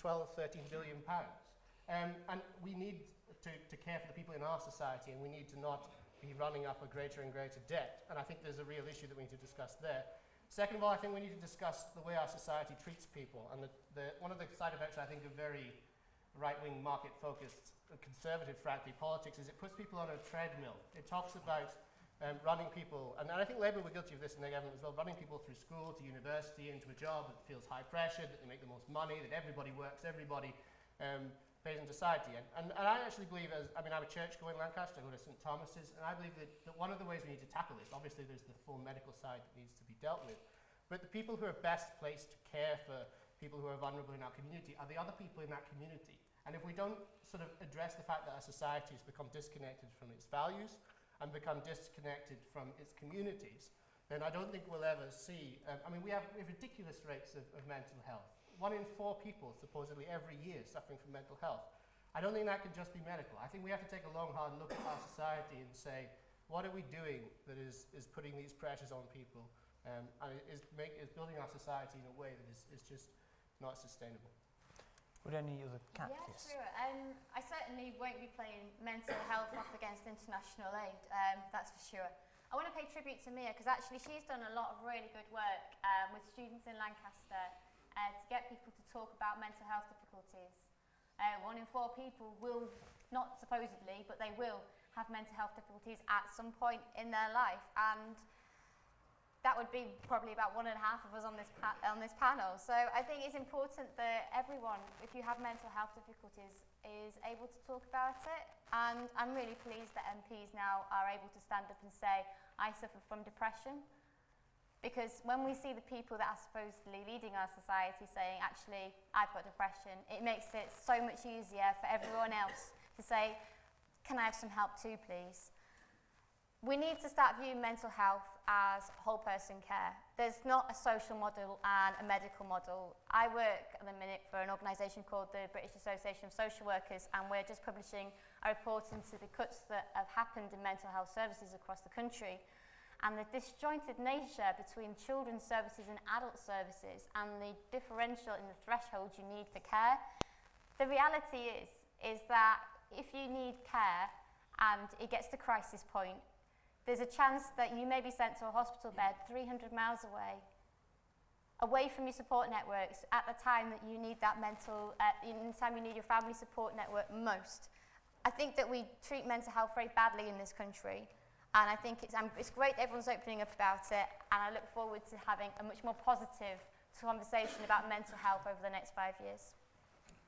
12, 13 billion pounds. And we need to care for the people in our society, and we need to not be running up a greater and greater debt. And I think there's a real issue that we need to discuss there. Second of all, I think we need to discuss the way our society treats people. And one of the side effects, I think, of very right-wing, market-focused, conservative, frankly, politics is it puts people on a treadmill. It talks about running people, and I think Labour were guilty of this in their government as well, running people through school to university into a job that feels high pressure, that they make the most money, that everybody works, everybody pays in society. And I actually believe, I'm a church-going Lancaster, I go to St Thomas's, and I believe that one of the ways we need to tackle this, obviously there's the full medical side that needs to be dealt with, but the people who are best placed to care for people who are vulnerable in our community are the other people in that community. And if we don't sort of address the fact that our society has become disconnected from its values and become disconnected from its communities, then I don't think we'll ever see... we have ridiculous rates of mental health. 1 in 4 people, supposedly, every year suffering from mental health. I don't think that could just be medical. I think we have to take a long, hard look at our society and say, what are we doing that is putting these pressures on people and is building our society in a way that is just not sustainable? Would any other cat? Yes, sure. I certainly won't be playing mental health off against international aid, that's for sure. I want to pay tribute to Mia, because actually she's done a lot of really good work with students in Lancaster to get people to talk about mental health difficulties. 1 in 4 people will, not supposedly, but they will have mental health difficulties at some point in their life, and that would be probably about 1.5 of us on this panel. So I think it's important that everyone, if you have mental health difficulties, is able to talk about it. And I'm really pleased that MPs now are able to stand up and say, I suffer from depression. Because when we see the people that are supposedly leading our society saying, actually, I've got depression, it makes it so much easier for everyone else to say, can I have some help too, please? We need to start viewing mental health as whole person care. There's not a social model and a medical model. I work at the minute for an organisation called the British Association of Social Workers, and we're just publishing a report into the cuts that have happened in mental health services across the country, and the disjointed nature between children's services and adult services, and the differential in the thresholds you need for care. The reality is that if you need care and it gets to crisis point, there's a chance that you may be sent to a hospital bed 300 miles away from your support networks at the time that you need that in the time you need your family support network most. I think that we treat mental health very badly in this country, and I think it's great that everyone's opening up about it, and I look forward to having a much more positive conversation about mental health over the next 5 years.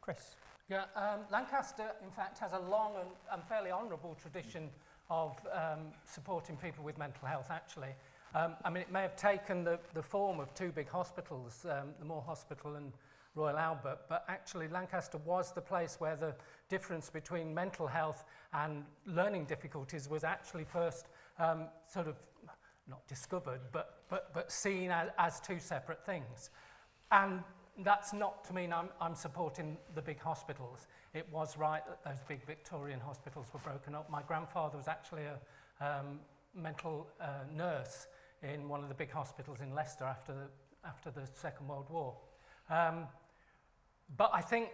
Chris? Yeah, Lancaster, in fact, has a long and fairly honourable tradition of supporting people with mental health, actually. I mean, it may have taken the form of two big hospitals, the Moore Hospital and Royal Albert, but actually Lancaster was the place where the difference between mental health and learning difficulties was actually first sort of not discovered, but seen as two separate things. And that's not to mean I'm supporting the big hospitals. It was right that those big Victorian hospitals were broken up. My grandfather was actually a mental nurse in one of the big hospitals in Leicester after the Second World War. But I think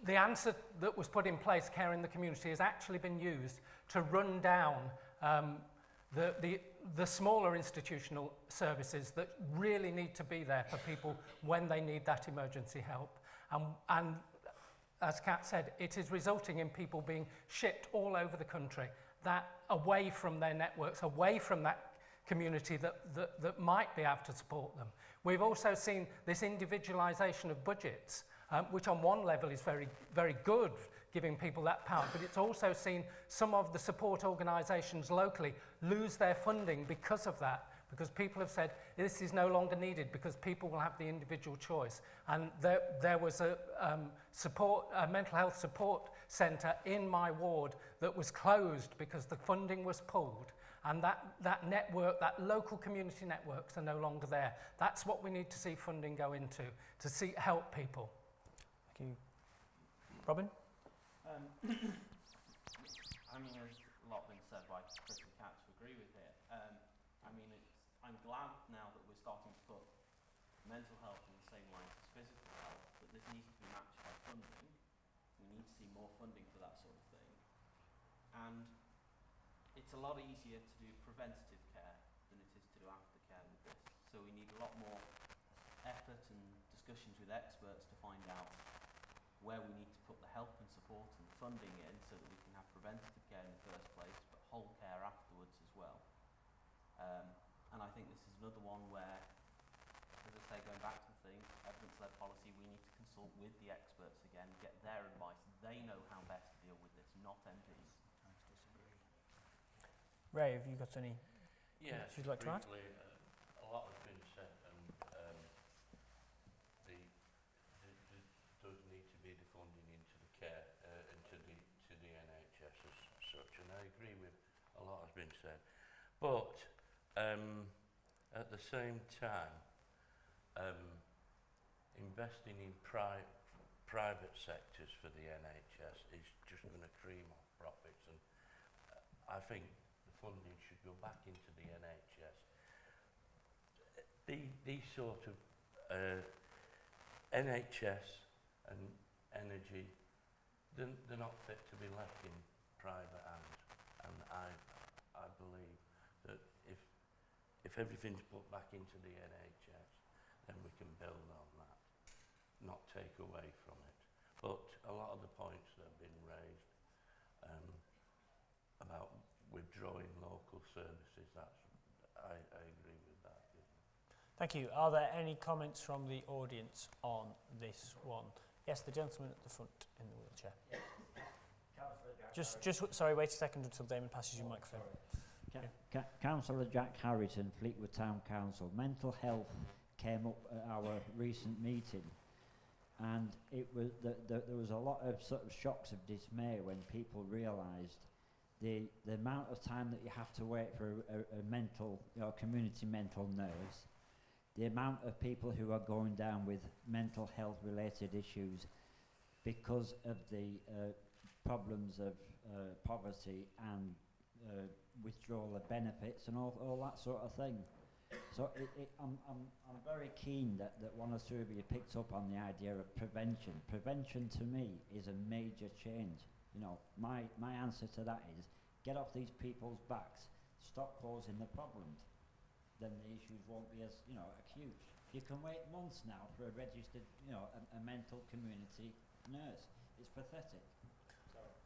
the answer that was put in place, Care in the Community, has actually been used to run down the smaller institutional services that really need to be there for people when they need that emergency help. And as Kat said, it is resulting in people being shipped all over the country, that away from their networks, away from that community that might be able to support them. We've also seen this individualisation of budgets, which on one level is very, very good, giving people that power, but it's also seen some of the support organisations locally lose their funding because of that, because people have said this is no longer needed because people will have the individual choice. And there was a mental health support centre in my ward that was closed because the funding was pulled. And that network, that local community networks are no longer there. That's what we need to see funding go into, to help people. Thank you. Robin? I mean, there's a lot been said by Chris and Kat to agree with it. I mean, I'm glad now that we're starting to put mental health in the same line as physical health, but this needs to be matched by funding. We need to see more funding for that sort of thing. And it's a lot easier to do preventative care than it is to do aftercare with this. So we need a lot more effort and discussions with experts to find out where we need to put the help and support and funding in so that we can have preventative care in the first place, but whole care afterwards as well. And I think this is another one where, as I say, going back to the thing, evidence-led policy, we need to consult with the experts again, get their advice. They know how best to deal with this, not MPs. Ray, have you got any comments you'd like to add? A lot has been said, and there does need to be the funding into the care, into the NHS as such, and I agree with a lot has been said. But at the same time, investing in private sectors for the NHS is just going to cream off profits, and I think funding should go back into the NHS. These sort of NHS and energy, they're not fit to be left in private hands. And I believe that if everything's put back into the NHS, then we can build on that, not take away from it. But a lot of the points that have been raised about withdrawing local services, I agree with that. Thank you. Are there any comments from the audience on this one? Yes, the gentleman at the front in the wheelchair. Sorry, wait a second until Damon passes you microphone. Councillor Jack Harrington, Fleetwood Town Council. Mental health came up at our recent meeting, and it was there was a lot of sort of shocks of dismay when people realised the amount of time that you have to wait for a community mental nurse, the amount of people who are going down with mental health related issues because of the problems of poverty and withdrawal of benefits and all that sort of thing. So I'm very keen that one or two of you picked up on the idea of prevention. Prevention to me is a major change. You know, my answer to that is get off these people's backs, stop causing the problems. Then the issues won't be as, you know, acute. You can wait months now for a registered, you know, a mental community nurse. It's pathetic.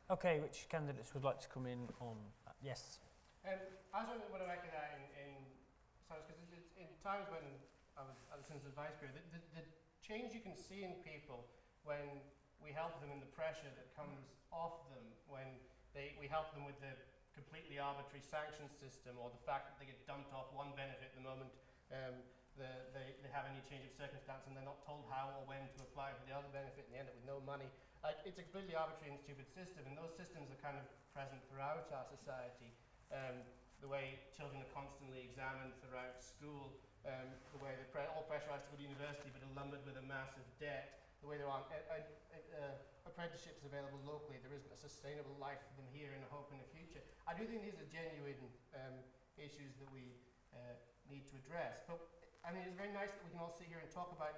Okay, which candidates would like to come in on that? Yes. I was wondering what I reckon that in science, because in times when I was at the Citizens Advice Bureau, the change you can see in people when we help them in the pressure that comes off them, when we help them with the completely arbitrary sanctions system, or the fact that they get dumped off one benefit the moment they have any change of circumstance and they're not told how or when to apply for the other benefit and they end up with no money. It's a completely arbitrary and stupid system, and those systems are kind of present throughout our society. The way children are constantly examined throughout school, the way they're all pressurised to go to university but are lumbered with a massive debt, the way there aren't apprenticeships available locally, there isn't a sustainable life for them here and a hope in the future. I do think these are genuine issues that we need to address. But I mean, it's very nice that we can all sit here and talk about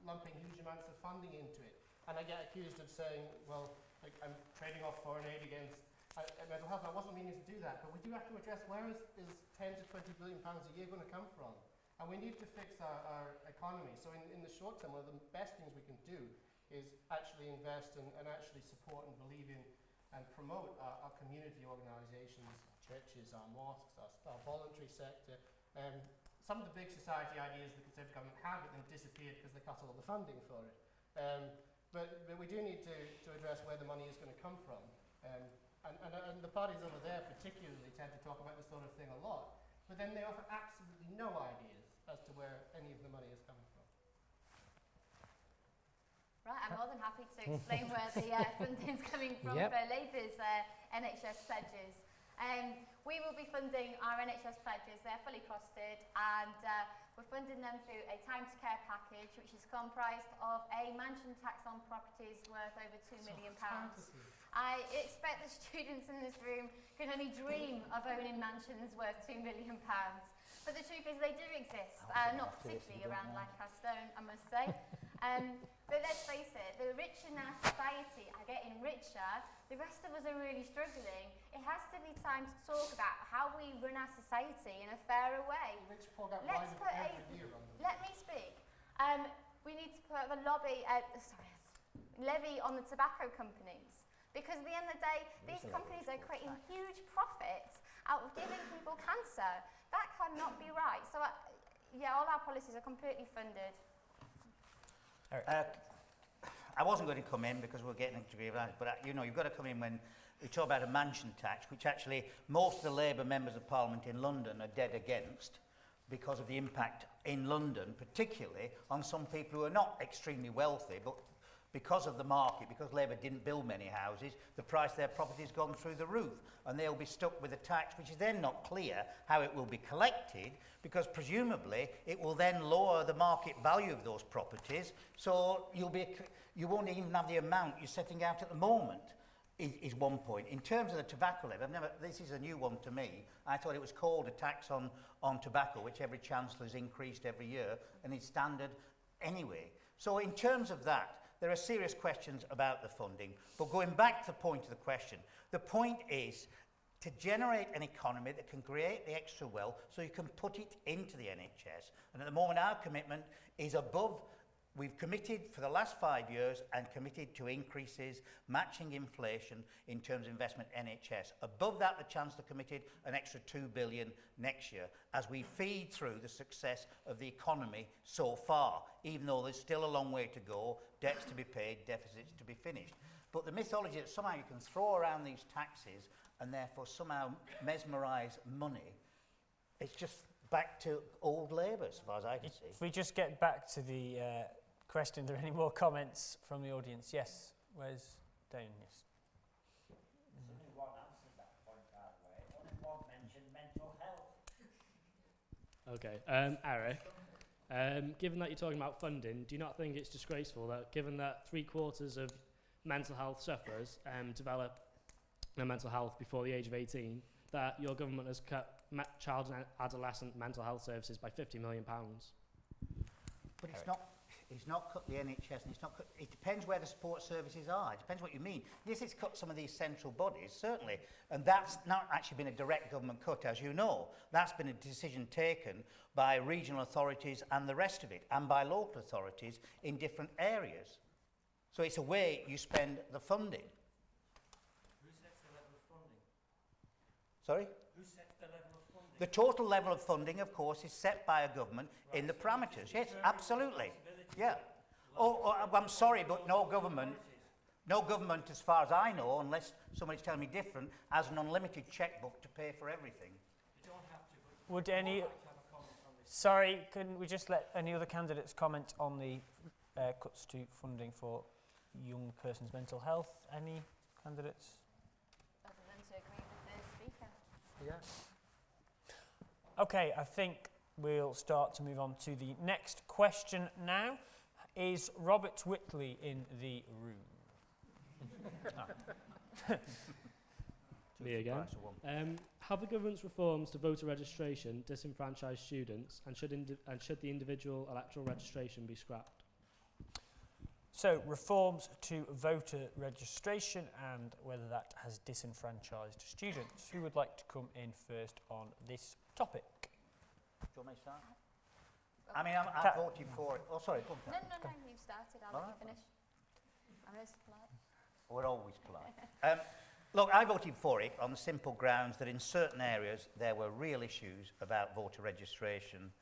lumping huge amounts of funding into it. And I get accused of saying, well, like, I'm trading off foreign aid against mental health. I wasn't meaning to do that, but we do have to address where is 10 to 20 billion pounds a year going to come from? And we need to fix our economy. So in the short term, one of the best things we can do is actually invest and actually support and believe in and promote our community organisations, churches, our mosques, our voluntary sector. Some of the big society ideas the Conservative government had, but then disappeared because they cut all the funding for it. But we do need to address where the money is going to come from. And the parties over there particularly tend to talk about this sort of thing a lot, but then they offer absolutely no ideas as to where any of the money is coming from. Right, I'm more than happy to explain where the funding is coming from for Labour's NHS pledges. We will be funding our NHS pledges. They're fully costed, and we're funding them through a time to care package, which is comprised of a mansion tax on properties worth over £2 million. I expect the students in this room can only dream of owning mansions worth £2 million. But the truth is they do exist, not particularly around Lancaster, I must say. But let's face it, the rich in our society are getting richer, the rest of us are really struggling. It has to be time to talk about how we run our society in a fairer way. Let me speak. We need to put a levy on the tobacco companies. Because at the end of the day, these companies are creating huge profits out of giving people cancer. That cannot be right. So, yeah, all our policies are completely funded. I wasn't going to come in because we're getting into advantage, but you know, you've got to come in when we talk about a mansion tax, which actually most of the Labour members of Parliament in London are dead against because of the impact in London, particularly on some people who are not extremely wealthy, but because of the market, because Labour didn't build many houses, the price of their property has gone through the roof, and they'll be stuck with a tax which is then not clear how it will be collected, because presumably it will then lower the market value of those properties, so you won't even have the amount you're setting out at the moment, is one point. In terms of the tobacco levy, this is a new one to me. I thought it was called a tax on tobacco, which every chancellor has increased every year, and it's standard anyway. So in terms of that, there are serious questions about the funding, but going back to the point of the question, the point is to generate an economy that can create the extra wealth so you can put it into the NHS. And at the moment, our commitment is above. We've committed for the last 5 years and committed to increases matching inflation in terms of investment in NHS. Above that, the Chancellor committed an extra £2 billion next year as we feed through the success of the economy so far, even though there's still a long way to go, debts to be paid, deficits to be finished. But the mythology that somehow you can throw around these taxes and therefore somehow mesmerise money, it's just back to old Labour as far as I can see. If we just get back to the question, are there any more comments from the audience? Yes, where's Dane? Yes. There's only one answer to that point, by the way. Only one mentioned mental health. Okay, Eric, given that you're talking about funding, do you not think it's disgraceful that given that 3/4 of mental health sufferers develop their mental health before the age of 18, that your government has cut child and adolescent mental health services by £50 million? But it's not. It's not cut the NHS, and it's not cut. It depends where the support services are. It depends what you mean. This has cut some of these central bodies, certainly, and that's not actually been a direct government cut, as you know. That's been a decision taken by regional authorities and the rest of it, and by local authorities in different areas. So it's a way you spend the funding. Who sets the level of funding? Sorry? Who sets the level of funding? The total level of funding, of course, is set by a government in the parameters. Yes, absolutely. Yeah. I'm sorry, but no government, as far as I know, unless somebody's telling me different, has an unlimited checkbook to pay for everything. You don't have to, but Would any... Sorry, can we just let any other candidates comment on the cuts to funding for young persons' mental health? Any candidates? Other than to agree with the speaker. Yeah. Okay, I think we'll start to move on to the next question now. Is Robert Whitley in the room? Me again. Have the government's reforms to voter registration disenfranchised students, and should the individual electoral registration be scrapped? So, reforms to voter registration and whether that has disenfranchised students. Who would like to come in first on this topic? Do you want me to start? I mean, I'm voting for it. Oh, sorry. Go on. No, you started. I'll let you finish. I'm most polite. We're always polite. Look, I voted for it on the simple grounds that in certain areas there were real issues about voter registration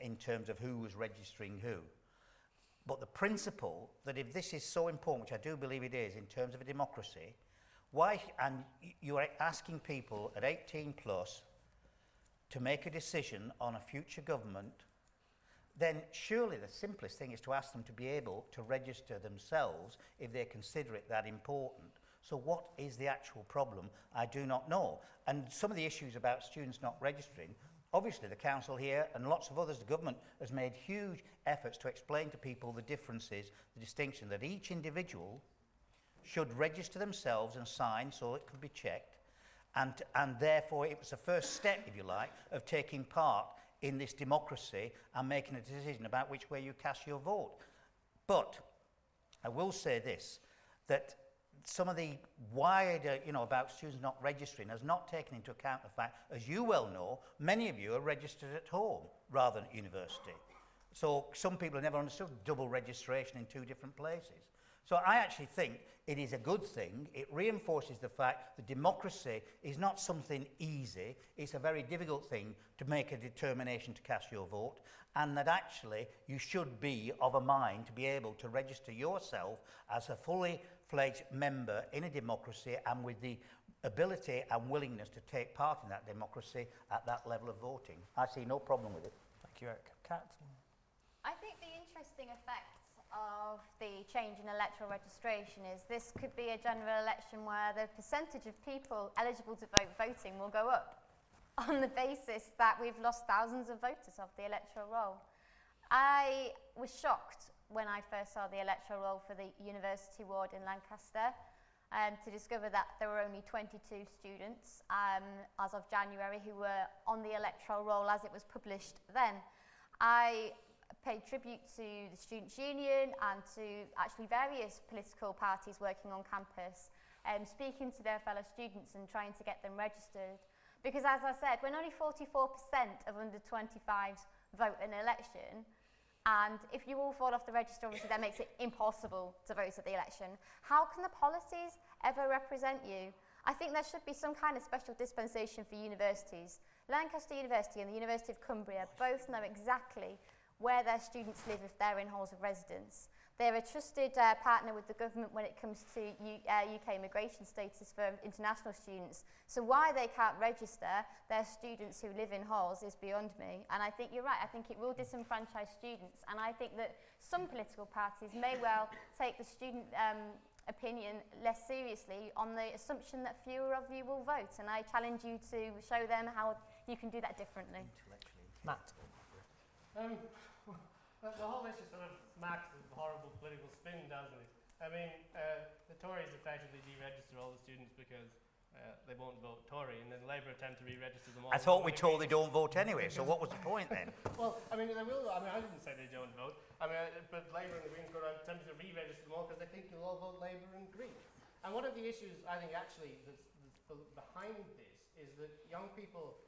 in terms of who was registering who. But the principle that if this is so important, which I do believe it is in terms of a democracy, why, and you are asking people at 18 plus to make a decision on a future government, then surely the simplest thing is to ask them to be able to register themselves if they consider it that important. So what is the actual problem? I do not know. And some of the issues about students not registering, obviously the council here and lots of others, the government has made huge efforts to explain to people the differences, the distinction, that each individual should register themselves and sign so it could be checked. And therefore it was the first step, if you like, of taking part in this democracy and making a decision about which way you cast your vote. But I will say this, that some of the wider, about students not registering has not taken into account the fact, as you well know, many of you are registered at home rather than at university. So some people have never understood double registration in two different places. So I actually think it is a good thing. It reinforces the fact that democracy is not something easy. It's a very difficult thing to make a determination to cast your vote, and that actually you should be of a mind to be able to register yourself as a fully fledged member in a democracy and with the ability and willingness to take part in that democracy at that level of voting. I see no problem with it. Thank you, Eric. Kat? I think the interesting effect of the change in electoral registration is this could be a general election where the percentage of people eligible to vote voting will go up on the basis that we've lost thousands of voters off the electoral roll. I was shocked when I first saw the electoral roll for the university ward in Lancaster to discover that there were only 22 students as of January who were on the electoral roll as it was published then. I paid tribute to the Students' Union and to actually various political parties working on campus, speaking to their fellow students and trying to get them registered. Because as I said, when only 44% of under 25s vote in an election, and if you all fall off the register, obviously that makes it impossible to vote at the election, how can the policies ever represent you? I think there should be some kind of special dispensation for universities. Lancaster University and the University of Cumbria both know exactly where their students live if they're in halls of residence. They're a trusted partner with the government when it comes to UK immigration status for international students. So why they can't register their students who live in halls is beyond me. And I think you're right, I think it will disenfranchise students. And I think that some political parties may well take the student opinion less seriously on the assumption that fewer of you will vote. And I challenge you to show them how you can do that differently. Matt? The whole issue sort of smacks of horrible political spin, doesn't it? I mean, the Tories effectively deregister all the students because they won't vote Tory, and then Labour attempt to re-register them all. I thought we told they don't vote anyway, so what was the point then? Well, I mean, they will. I mean, I didn't say they don't vote. I mean, but Labour and the Greens go around attempting to re-register them all because they think you'll all vote Labour and Green. And one of the issues, I think, actually, that's behind this is that young people,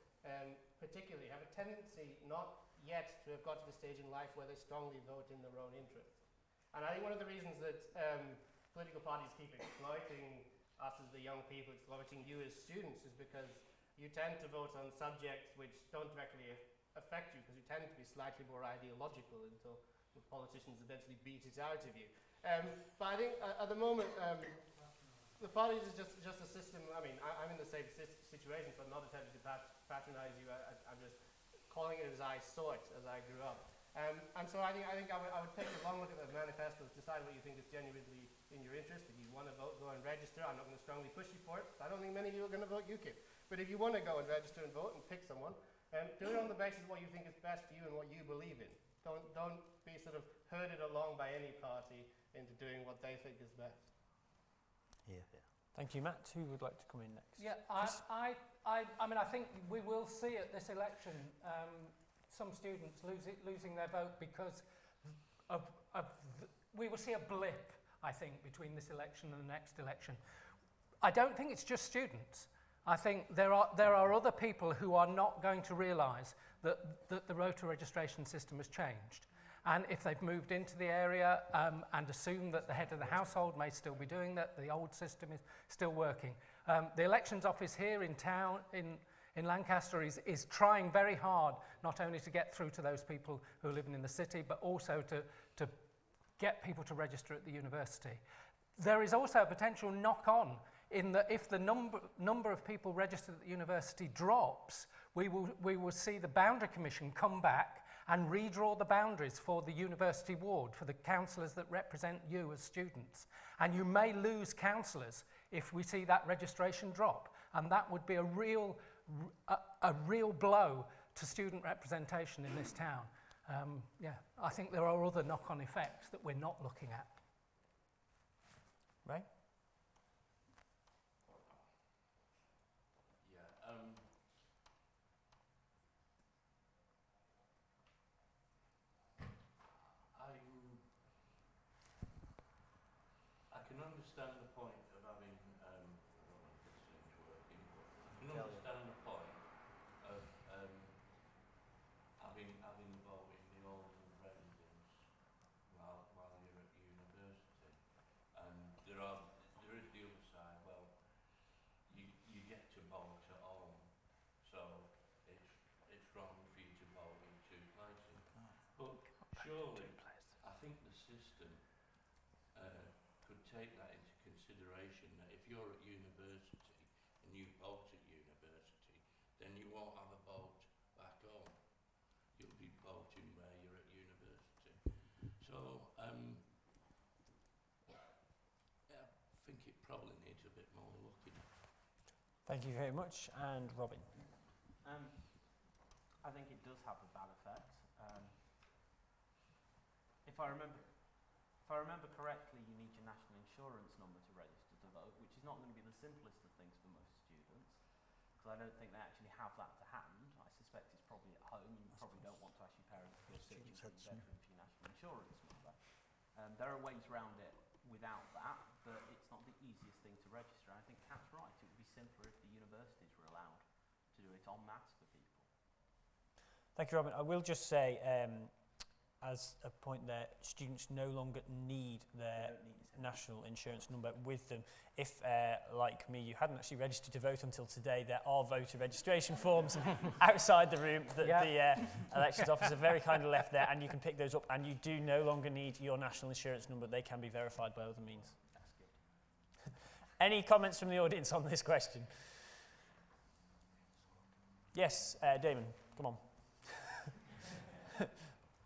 particularly, have a tendency not yet to have got to the stage in life where they strongly vote in their own interests. And I think one of the reasons that political parties keep exploiting us as the young people, exploiting you as students, is because you tend to vote on subjects which don't directly affect you, because you tend to be slightly more ideological until the politicians eventually beat it out of you. But I think at the moment, the parties is just a system. I mean, I'm in the same situation, so I'm not attempting to patronise you. I'm just calling it as I saw it as I grew up. And so I think I would take a long look at the manifestos, decide what you think is genuinely in your interest. If you want to vote, go and register. I'm not going to strongly push you for it. I don't think many of you are going to vote UKIP. But if you want to go and register and vote and pick someone, do it on the basis of what you think is best for you and what you believe in. Don't be sort of herded along by any party into doing what they think is best. Yeah. Thank you, Matt. Who would like to come in next? Yeah, I mean, I think we will see at this election some students losing their vote because we will see a blip, I think, between this election and the next election. I don't think it's just students. I think there are other people who are not going to realise that the voter registration system has changed. And if they've moved into the area and assume that the head of the household may still be doing that, the old system is still working. The elections office here in town, in Lancaster, is trying very hard not only to get through to those people who are living in the city, but also to get people to register at the university. There is also a potential knock-on in that if the number of people registered at the university drops, we will see the Boundary Commission come back and redraw the boundaries for the university ward, for the councillors that represent you as students. And you may lose councillors if we see that registration drop. And that would be a real blow to student representation in this town. I think there are other knock-on effects that we're not looking at. Right? I can understand the point of having, I don't know if this thing's working, but I can understand the point of having voting in all the residents while you're at university. And there is the other side, well, you get to vote at home, so it's wrong for you to vote in two places. But surely, I think the system could take that into consideration, that if you're at university and you vote at university, then you won't have a vote back home. You'll be voting where you're at university. So, I think it probably needs a bit more looking at. Thank you very much. And Robin? I think it does have a bad effect. If I remember correctly, you need your national insurance number to register to vote, which is not going to be the simplest of things for most students, because I don't think they actually have that to hand. I suspect it's probably at home. You probably don't want to ask your parents to go searching for your veteran for your national insurance number. There are ways around it without that, but it's not the easiest thing to register. I think Kat's right. It would be simpler if the universities were allowed to do it en masse for people. Thank you, Robin. I will just say, as a point there, students no longer need their national insurance number with them. If, like me, you hadn't actually registered to vote until today, there are voter registration forms outside the room that the elections officer very kindly left there, and you can pick those up, and you do no longer need your national insurance number. They can be verified by other means. That's good. Any comments from the audience on this question? Yes, Damon, come on.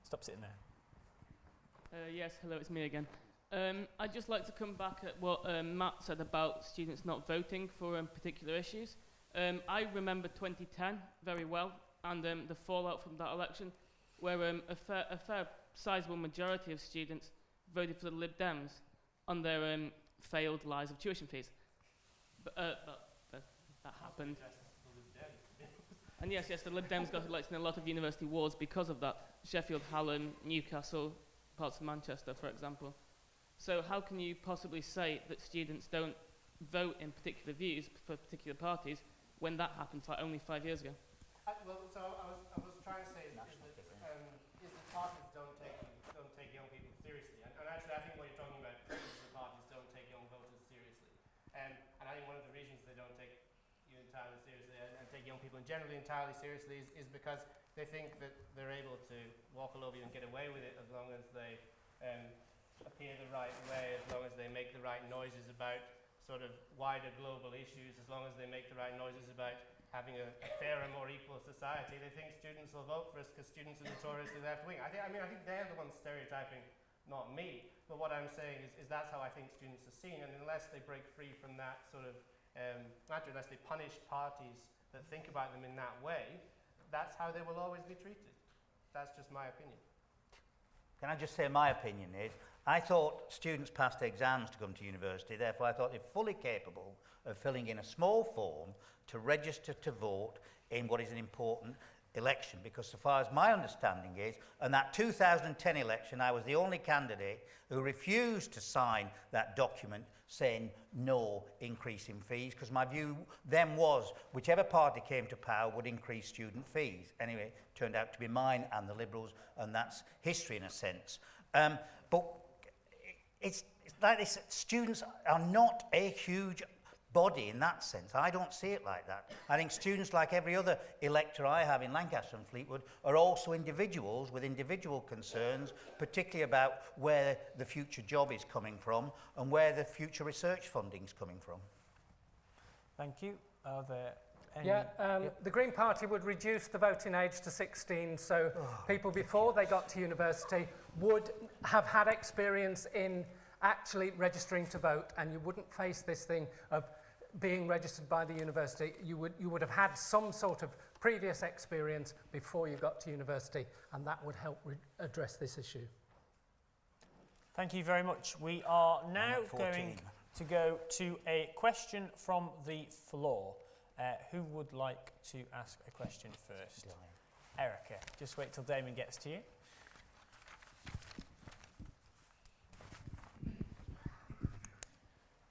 Stop sitting there. Yes, hello, it's me again. I'd just like to come back at what Matt said about students not voting for particular issues. I remember 2010 very well, and the fallout from that election, where a fair sizable majority of students voted for the Lib Dems on their failed lies of tuition fees. But that happened. And yes, the Lib Dems got elected in a lot of university wards because of that. Sheffield, Hallam, Newcastle, parts of Manchester, for example. So how can you possibly say that students don't vote in particular views for particular parties when that happened only 5 years ago? I was trying to say is that parties don't take young people seriously. And actually, I think what you're talking about is the parties don't take young voters seriously. And I think one of the reasons they don't take you entirely seriously and take young people generally entirely seriously is because they think that they're able to walk all over you and get away with it as long as they appear the right way, as long as they make the right noises about sort of wider global issues, as long as they make the right noises about having a fairer, more equal society. They think students will vote for us because students are notoriously left-wing. I think they're the ones stereotyping, not me. But what I'm saying is that's how I think students are seen, and unless they break free from that sort of unless they punish parties that think about them in that way, that's how they will always be treated. That's just my opinion. Can I just say my opinion is, I thought students passed exams to come to university, therefore I thought they're fully capable of filling in a small form to register to vote in what is an important election, because so far as my understanding is, in that 2010 election, I was the only candidate who refused to sign that document saying no increase in fees, because my view then was whichever party came to power would increase student fees. Anyway, it turned out to be mine and the Liberals, and that's history in a sense. But it's like this, students are not a huge body in that sense. I don't see it like that. I think students, like every other elector I have in Lancaster and Fleetwood, are also individuals with individual concerns, particularly about where the future job is coming from and where the future research funding is coming from. Thank you. Are there any... The Green Party would reduce the voting age to 16, so people before they got to university would have had experience in actually registering to vote, and you wouldn't face this thing of being registered by the university. You would have had some sort of previous experience before you got to university, and that would help address this issue. Thank you very much. We are now going to go to a question from the floor. Who would like to ask a question first? Erica. Just wait till Damon gets to you.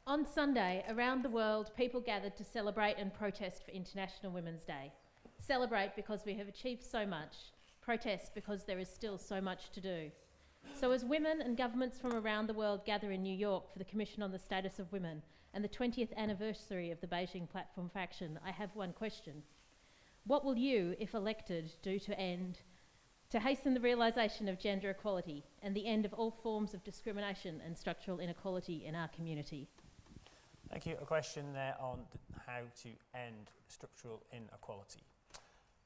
On Sunday, around the world, people gathered to celebrate and protest for International Women's Day. Celebrate because we have achieved so much. Protest because there is still so much to do. So as women and governments from around the world gather in New York for the Commission on the Status of Women and the 20th anniversary of the Beijing Platform for Action, I have one question. What will you, if elected, do to hasten the realisation of gender equality and the end of all forms of discrimination and structural inequality in our community? Thank you. A question there on how to end structural inequality.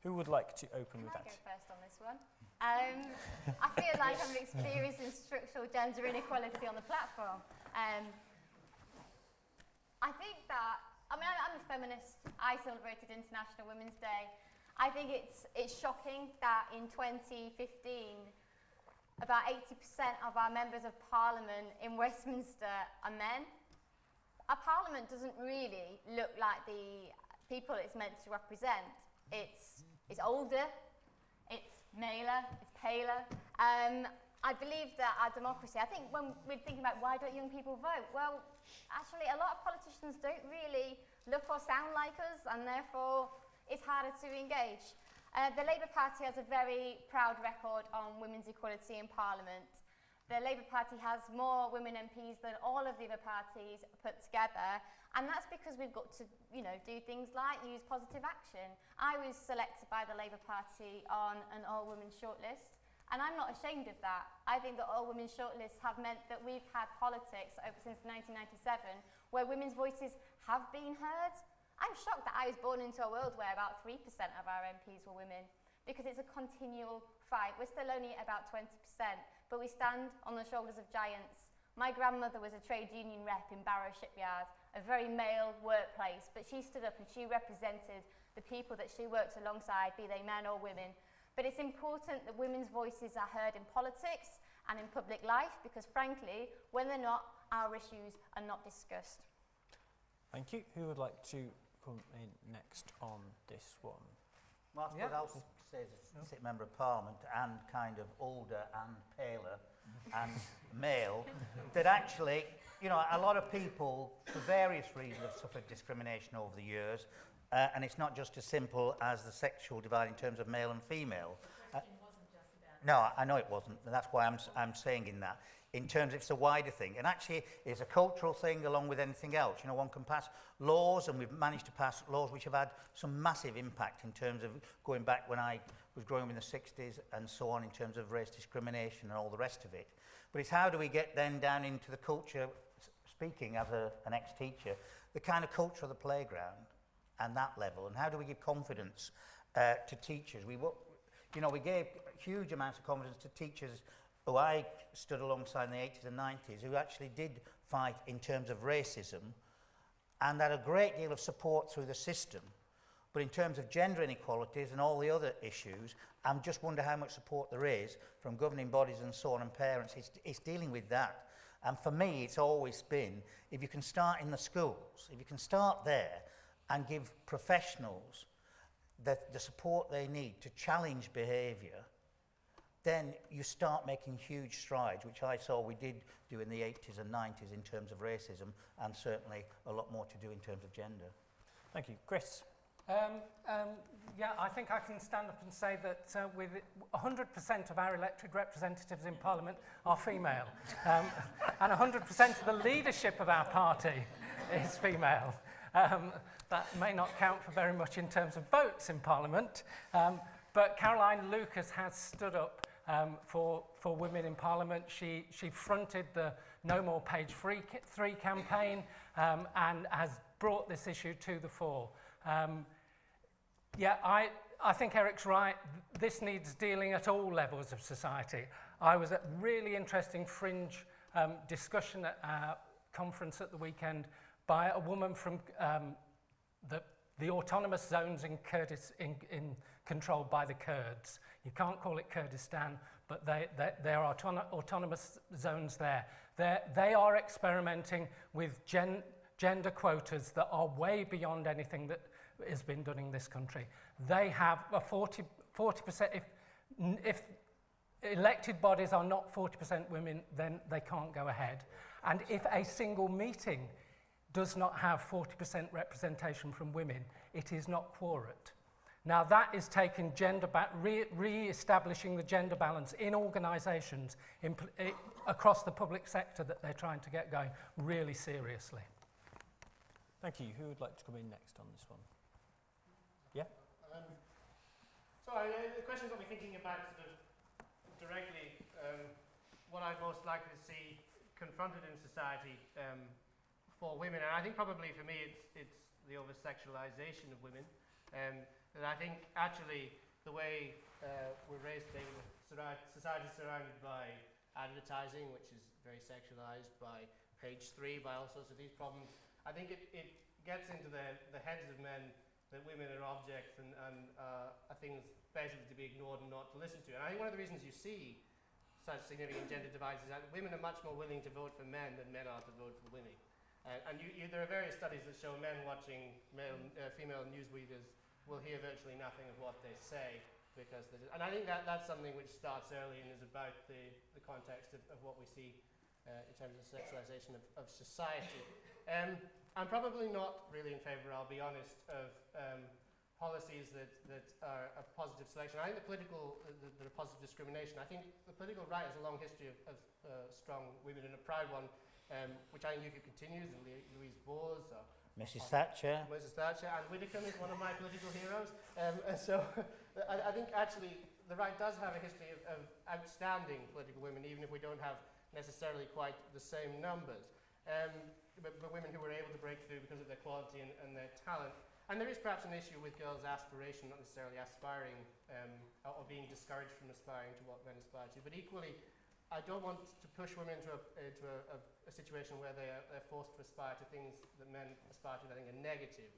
Who would like to open with that? Can I go first on this one? I feel like I'm experiencing structural gender inequality on the platform. I think that, I'm a feminist. I celebrated International Women's Day. I think it's shocking that in 2015, about 80% of our members of Parliament in Westminster are men. Our Parliament doesn't really look like the people it's meant to represent. It's older, it's maler, it's paler. I believe that our democracy, I think when we're thinking about why don't young people vote, well, actually a lot of politicians don't really look or sound like us, and therefore it's harder to engage. The Labour Party has a very proud record on women's equality in Parliament. The Labour Party has more women MPs than all of the other parties put together, and that's because we've got to, do things like use positive action. I was selected by the Labour Party on an all-women shortlist, and I'm not ashamed of that. I think that all-women shortlists have meant that we've had politics ever since 1997 where women's voices have been heard. I'm shocked that I was born into a world where about 3% of our MPs were women, because it's a continual fight. We're still only at about 20%, but we stand on the shoulders of giants. My grandmother was a trade union rep in Barrow Shipyard, a very male workplace, but she stood up and she represented the people that she worked alongside, be they men or women. But it's important that women's voices are heard in politics and in public life, because frankly, when they're not, our issues are not discussed. Thank you. Who would like to come in next on this one? Well, I suppose I'll say as a Member of Parliament and kind of older and paler and male, that actually, you know, a lot of people, for various reasons, have suffered discrimination over the years, and it's not just as simple as the sexual divide in terms of male and female. The question wasn't just about... No, I know it wasn't, and that's why I'm saying in that. In terms of it's a wider thing, and actually it's a cultural thing along with anything else. You know, one can pass laws, and we've managed to pass laws which have had some massive impact in terms of going back when I was growing up in the 60s and so on, in terms of race discrimination and all the rest of it. But it's how do we get then down into the culture, speaking as an ex-teacher, the kind of culture of the playground and that level, and how do we give confidence to teachers? We gave huge amounts of confidence to teachers who I stood alongside in the 80s and 90s, who actually did fight in terms of racism and had a great deal of support through the system. But in terms of gender inequalities and all the other issues, I just wonder how much support there is from governing bodies and so on, and parents. It's dealing with that. And for me, it's always been, if you can start in the schools, if you can start there and give professionals the support they need to challenge behaviour, then you start making huge strides, which I saw we did do in the 80s and 90s in terms of racism, and certainly a lot more to do in terms of gender. Thank you. Chris? Yeah, I think I can stand up and say that with 100% of our elected representatives in Parliament are female, and 100% of the leadership of our party is female. That may not count for very much in terms of votes in Parliament, but Caroline Lucas has stood up for women in Parliament. She fronted the No More Page 3 campaign and has brought this issue to the fore. Yeah, I think Eric's right. This needs dealing at all levels of society. I was at a really interesting fringe discussion at our conference at the weekend by a woman from the autonomous zones in controlled by the Kurds. You can't call it Kurdistan, but there are autonomous zones there. They are experimenting with gender quotas that are way beyond anything that has been done in this country. They have a 40%, if elected bodies are not 40% women, then they can't go ahead. And if a single meeting does not have 40% representation from women, it is not quorate. Now that is taking re-establishing the gender balance in organisations across the public sector that they're trying to get going really seriously. Thank you. Who would like to come in next on this one? Yeah? Sorry, the question got me thinking about sort of directly what I'd most likely to see confronted in society for women, and I think probably for me it's the over-sexualisation of women. And I think actually the way we're raised today with society surrounded by advertising, which is very sexualised, by Page 3, by all sorts of these problems, I think it gets into the heads of men that women are objects and are things basically to be ignored and not to listen to. And I think one of the reasons you see such significant gender divides is that women are much more willing to vote for men than men are to vote for women. And there are various studies that show men watching female newsreaders will hear virtually nothing of what they say, because and I think that's something which starts early and is about the context of what we see in terms of sexualization of society. I'm probably not really in favour, I'll be honest, of policies that are of positive selection. I think that are positive discrimination. I think the political right has a long history of strong women and a proud one, which I think you could continue, Louise Bowes, Mrs. Thatcher. Mrs. Thatcher, and Widdicombe is one of my political heroes. And so I think actually the right does have a history of outstanding political women, even if we don't have necessarily quite the same numbers. But women who were able to break through because of their quality and their talent. And there is perhaps an issue with girls' aspiration, not necessarily aspiring, or being discouraged from aspiring to what men aspire to. But equally, I don't want to push women into a situation where they're forced to aspire to things that men aspire to that I think are negative,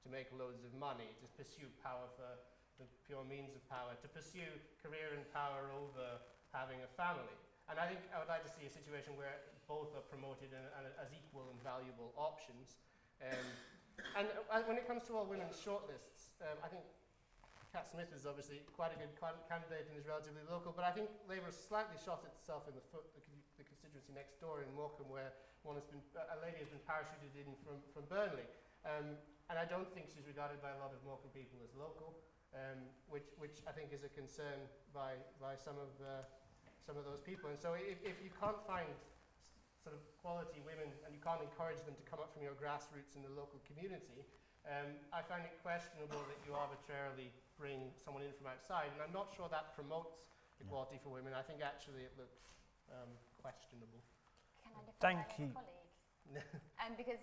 to make loads of money, to pursue power for the pure means of power, to pursue career and power over having a family. And I think I would like to see a situation where both are promoted as equal and valuable options. And when it comes to all women's shortlists, I think Cat Smith is obviously quite a good candidate and is relatively local, but I think Labour slightly shot itself in the foot, the constituency next door in Morecambe, where a lady has been parachuted in from Burnley. And I don't think she's regarded by a lot of Morecambe people as local, which I think is a concern by some of those people. And so if you can't find sort of quality women and you can't encourage them to come up from your grassroots in the local community, I find it questionable that you arbitrarily bring someone in from outside, and I'm not sure that promotes equality for women. I think actually it looks questionable. Can I defend Thank my you. colleague? Because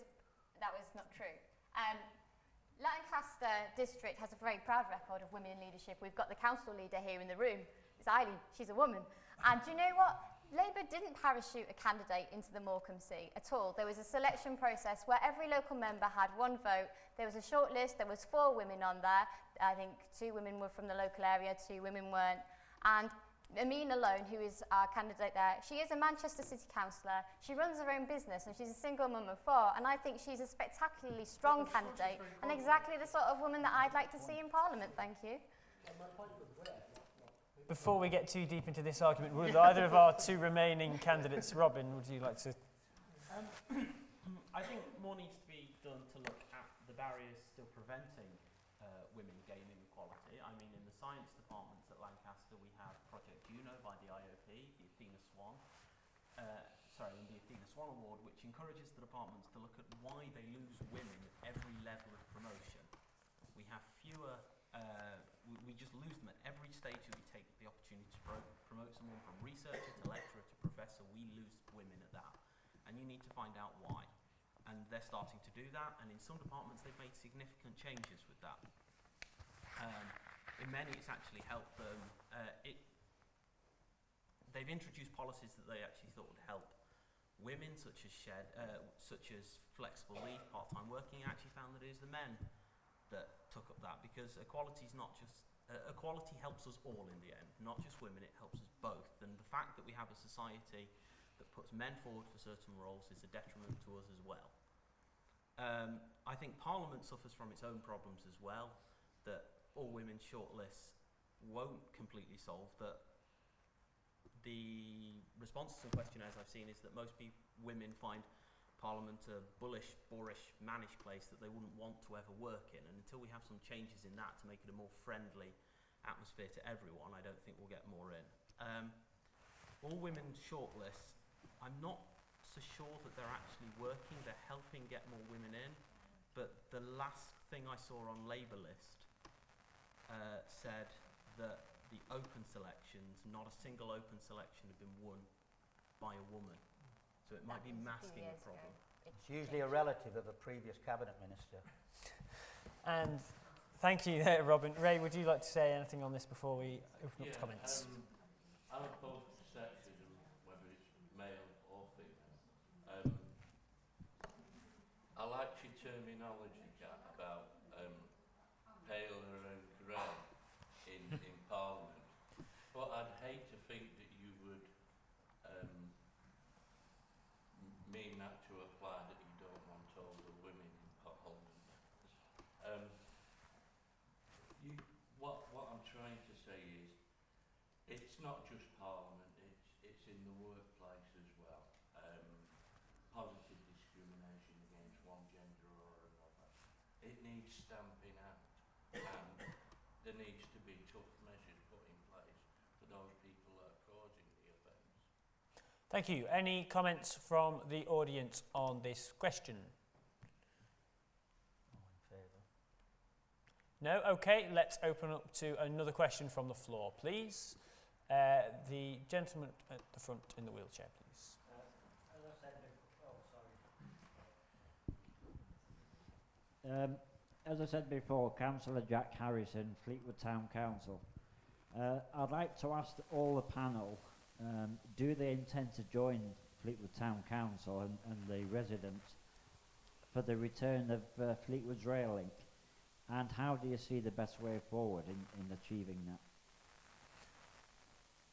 that was not true. Lancaster district has a very proud record of women in leadership. We've got the council leader here in the room. It's Eileen. She's a woman. And do you know what? Labour didn't parachute a candidate into the Morecambe seat at all. There was a selection process where every local member had one vote. There was a short list. There was 4 women on there. I think 2 women were from the local area, 2 women weren't. And Amina Lone, who is our candidate there, she is a Manchester City councillor. She runs her own business and she's a single mum of 4. And I think she's a spectacularly strong candidate and exactly the sort of woman that I'd like to see in Parliament. Thank you. Before we get too deep into this argument, would either of our 2 remaining candidates, Robin, would you like to? I think more needs to be done to look at the barriers still preventing women gaining equality. I mean, in the science departments at Lancaster, we have Project Juno by the IOP, the Athena Swan Award, which encourages the departments to look at why they lose women at every level of promotion. We have fewer, we just lose them at every stage that we take the opportunity to promote someone from researcher to lecturer to professor. We lose women at that, and you need to find out why. And they're starting to do that, and in some departments they've made significant changes with that. In many, it's actually helped them. They've introduced policies that they actually thought would help women, such as flexible leave, part-time working. I actually found that it is the men that took up that, because equality is not just equality helps us all in the end, not just women. It helps us both. And the fact that we have a society that puts men forward for certain roles is a detriment to us as well. I think Parliament suffers from its own problems as well, that all women shortlists won't completely solve. That the responses to questionnaires I've seen is that most women find Parliament a bullish, boorish, mannish place that they wouldn't want to ever work in. And until we have some changes in that to make it a more friendly atmosphere to everyone, I don't think we'll get more in. All women shortlists, I'm not so sure that they're actually working. They're helping get more women in. But the last thing I saw on Labour list said that the open selections, not a single open selection had been won by a woman. So it might be masking a problem. It's usually a relative of a previous cabinet minister. And thank you there, Robin. Ray, would you like to say anything on this before we open up to comments? I'm opposed to sexism, whether it's male or female. I like your terminology, Kat, about paler and grey in Parliament. But I'd hate to think that you would mean that to apply that you don't want all the women in Parliament. What I'm trying to say is, it's not just Parliament, it's in the workplace as well. Positive discrimination against one gender or another. It needs stamping out, and there needs to be tough measures put in place for those people that are causing the offence. Thank you. Any comments from the audience on this question? All in favour? No? Okay, let's open up to another question from the floor, please. The gentleman at the front in the wheelchair, please. As I said before, Councillor Jack Harrison, Fleetwood Town Council. I'd like to ask all the panel, do they intend to join Fleetwood Town Council and the residents for the return of Fleetwood's rail link? And how do you see the best way forward in achieving that?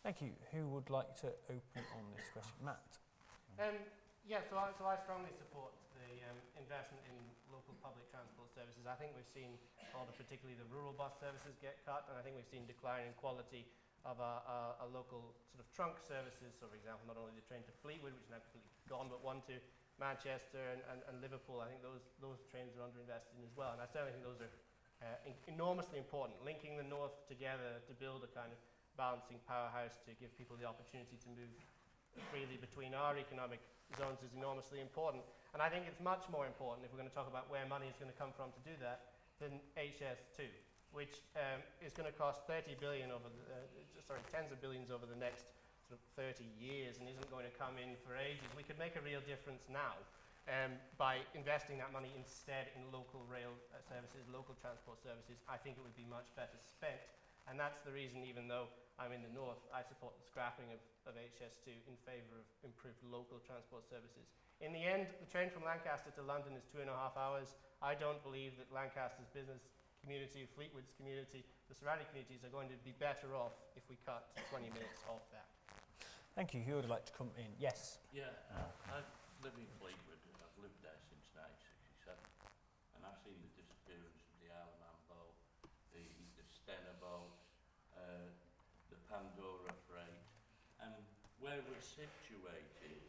Thank you. Who would like to open on this question? Matt? Yeah, so I strongly support the investment investment in local public transport services. I think we've seen particularly the rural bus services get cut, and I think we've seen decline in quality of our local sort of trunk services. So, for example, not only the train to Fleetwood, which is now completely gone, but one to Manchester and Liverpool. I think those trains are underinvested in as well, and I certainly think those are enormously important. Linking the north together to build a kind of balancing powerhouse to give people the opportunity to move freely between our economic zones is enormously important. And I think it's much more important, if we're going to talk about where money is going to come from to do that, than HS2, which is going to cost 30 billion over tens of billions over the next sort of 30 years and isn't going to come in for ages. We could make a real difference now by investing that money instead in local rail services, local transport services. I think it would be much better spent. And that's the reason, even though I'm in the north, I support the scrapping of HS2 in favour of improved local transport services. In the end, the train from Lancaster to London is 2.5 hours. I don't believe that Lancaster's business community, Fleetwood's community, the surrounding communities are going to be better off if we cut 20 minutes off that. Thank you. Who would like to come in? Yes. Yeah, I live in Fleetwood. I've lived there since 1967, and I've seen the disappearance of the Isle of Man boat, the Stena boat, the Pandora freight, and where we're situated,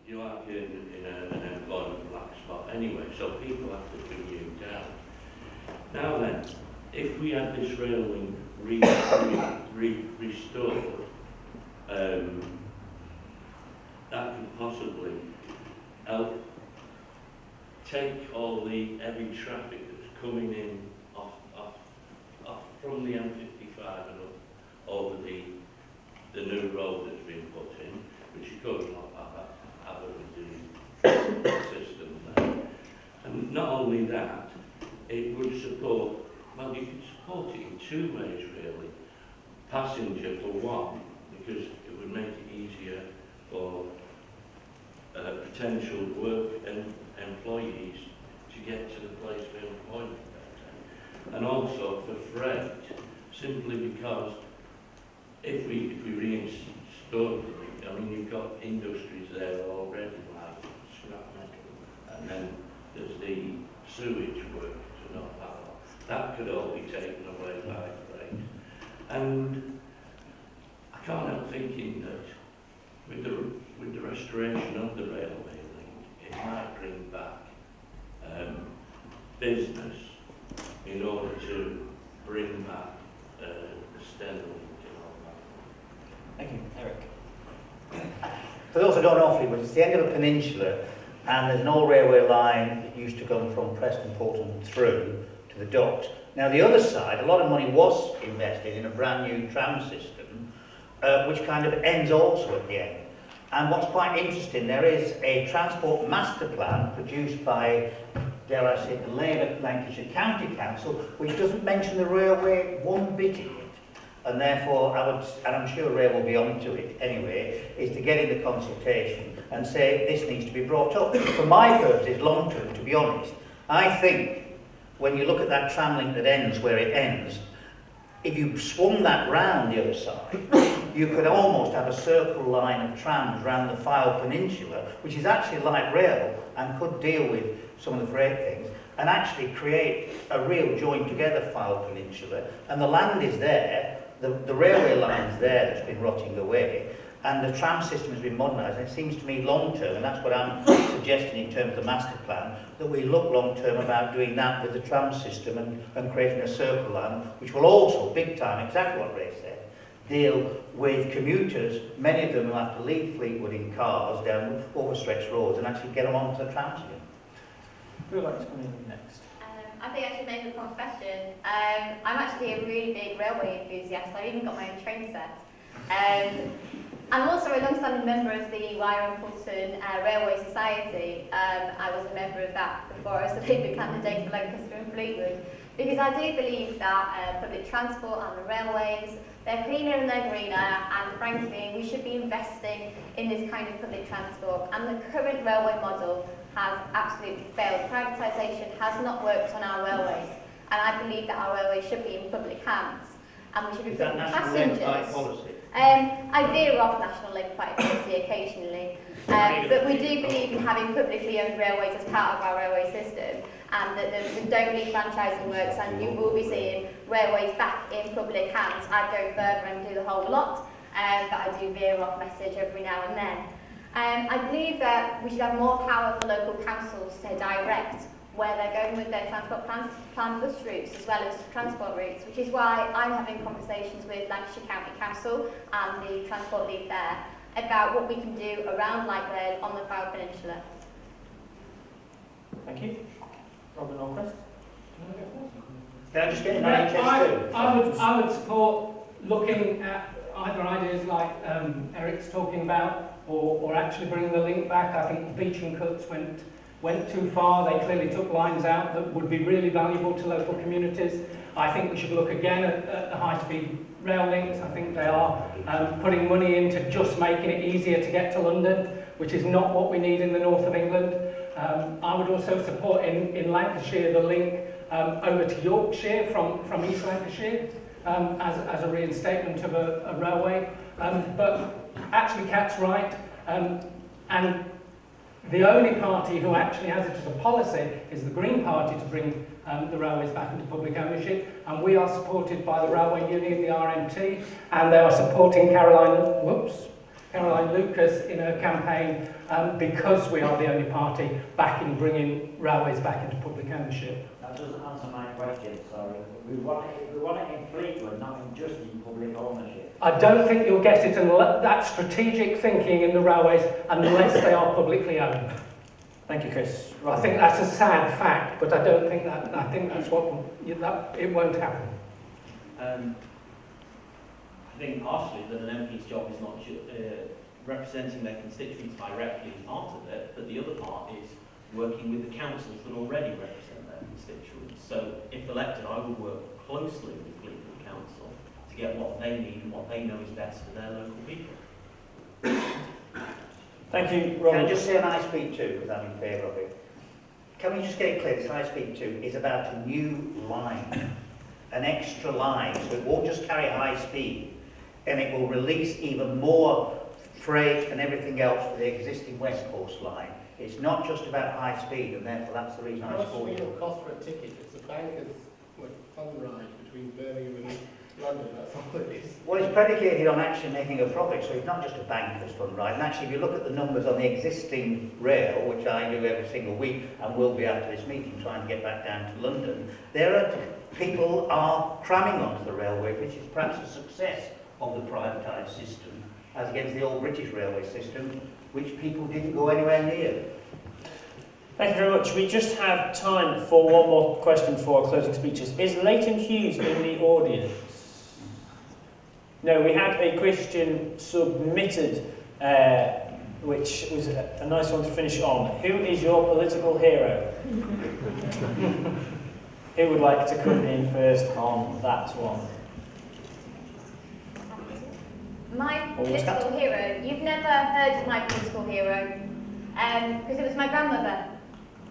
you are in an employment black spot anyway, so people have to commute down. Now then, if we had this rail link restored, that could possibly help take all the heavy traffic that's coming in off from the M55 and up over the new road that's been put in, which of course not have a system there. And not only that, it would support, well, you could support it in two ways really. Passenger for one, because it would make it easier for potential work and employees to get to the place of employment. And also for freight, simply because if we reinstall it, I mean, you've got industries there already, like scrap metal, and then there's the sewage work to North Power. That could all be taken away by freight. And I can't help thinking that with the restoration of the railway link, it might bring back business in order to bring back the Stena link and all that. Thank you. Eric. For those who don't know Fleetwood, it's the end of a peninsula, and there's an old railway line that used to go from Preston Porton through to the docks. Now the other side, a lot of money was invested in a brand new tram system, which kind of ends also at the end. And what's quite interesting, there is a transport master plan produced by, dare I say, the Labour Lancashire County Council, which doesn't mention the railway one bit in it. And therefore, and I'm sure Ray will be on to it anyway, is to get in the consultation and say this needs to be brought up. For my purposes, long term, to be honest, I think when you look at that tram link that ends where it ends, if you swung that round the other side, you could almost have a circle line of trams around the Fylde Peninsula, which is actually light rail and could deal with some of the freight things, and actually create a real joined together Fylde Peninsula. And the land is there, the railway line's there that's been rotting away, and the tram system has been modernised. And it seems to me long term, and that's what I'm suggesting in terms of the master plan, that we look long term about doing that with the tram system and creating a circle line, which will also, big time, exactly what Ray said, deal with commuters, many of them will have to leave Fleetwood in cars down overstretched roads and actually get them onto the trams again. Who would like to come in next? I think I should make a confession. I'm actually a really big railway enthusiast. I've even got my own train set. I'm also a long-standing member of the Wyre and Fulton Railway Society. I was a member of that before I was the Labour candidate for Lancaster and Fleetwood, because I do believe that public transport and the railways, they're cleaner and they're greener, and frankly, we should be investing in this kind of public transport. And the current railway model has absolutely failed. Privatisation has not worked on our railways, and I believe that our railways should be in public hands, and we should be putting passengers. I veer off national Labour Party policy occasionally, but we do believe in having publicly owned railways as part of our railway system, and that the don't leave franchising works, and you will be seeing railways back in public hands. I'd go further and do the whole lot, but I do veer off message every now and then. I believe that we should have more power for local councils to direct where they're going with their transport plans, plan bus routes as well as transport routes, which is why I'm having conversations with Lancashire County Council and the Transport League there about what we can do around light rail on the Fylde Peninsula. Thank you. Robin or Chris? Can I just get an I would support looking at either ideas like Eric's talking about, or actually bringing the link back. I think the Beecham cuts went too far. They clearly took lines out that would be really valuable to local communities. I think we should look again at the high-speed rail links. I think they are putting money into just making it easier to get to London, which is not what we need in the north of England. I would also support in Lancashire the link over to Yorkshire from East Lancashire as a reinstatement of a railway. But actually Kat's right, and the only party who actually has it as a policy is the Green Party to bring the railways back into public ownership, and we are supported by the Railway Union, the RMT, and they are supporting Caroline Lucas in her campaign because we are the only party backing bringing railways back into public ownership. That doesn't answer my question, sorry. We want it in Fleetwood, not in just in public ownership. I don't think you'll get it unless that strategic thinking in the railways unless they are publicly owned. Thank you, Chris. I think that's a sad fact, but I don't think that. I think that's what it won't happen. I think partially that an MP's job is not representing their constituents directly as part of it, but the other part is working with the councils that already represent their constituents. So if elected, I would work closely with Fleetwood Council to get what they need and what they know is best for their local people. Thank you, Robin. Can I just say on High Speed 2, because I'm in favour of it? Can we just get it clear, this High Speed 2 is about a new line, an extra line, so it won't just carry high speed, and it will release even more freight and everything else for the existing West Coast line. It's not just about high speed, and therefore that's the reason I support it. It cost for a ticket. It's a banker's fun ride between Birmingham and London. That's all it is. Well, it's predicated on actually making a profit, so it's not just a banker's fun ride. And actually, if you look at the numbers on the existing rail, which I do every single week and will be after this meeting, trying to get back down to London, people are cramming onto the railway, which is perhaps a success of the privatised system, as against the old British railway system, which people didn't go anywhere near. Thank you very much. We just have time for one more question for our closing speeches. Is Leighton Hughes in the audience? No, we had a question submitted, which was a nice one to finish on. Who is your political hero? Who would like to come in first on that one? My political hero? You've never heard of my political hero, because it was my grandmother.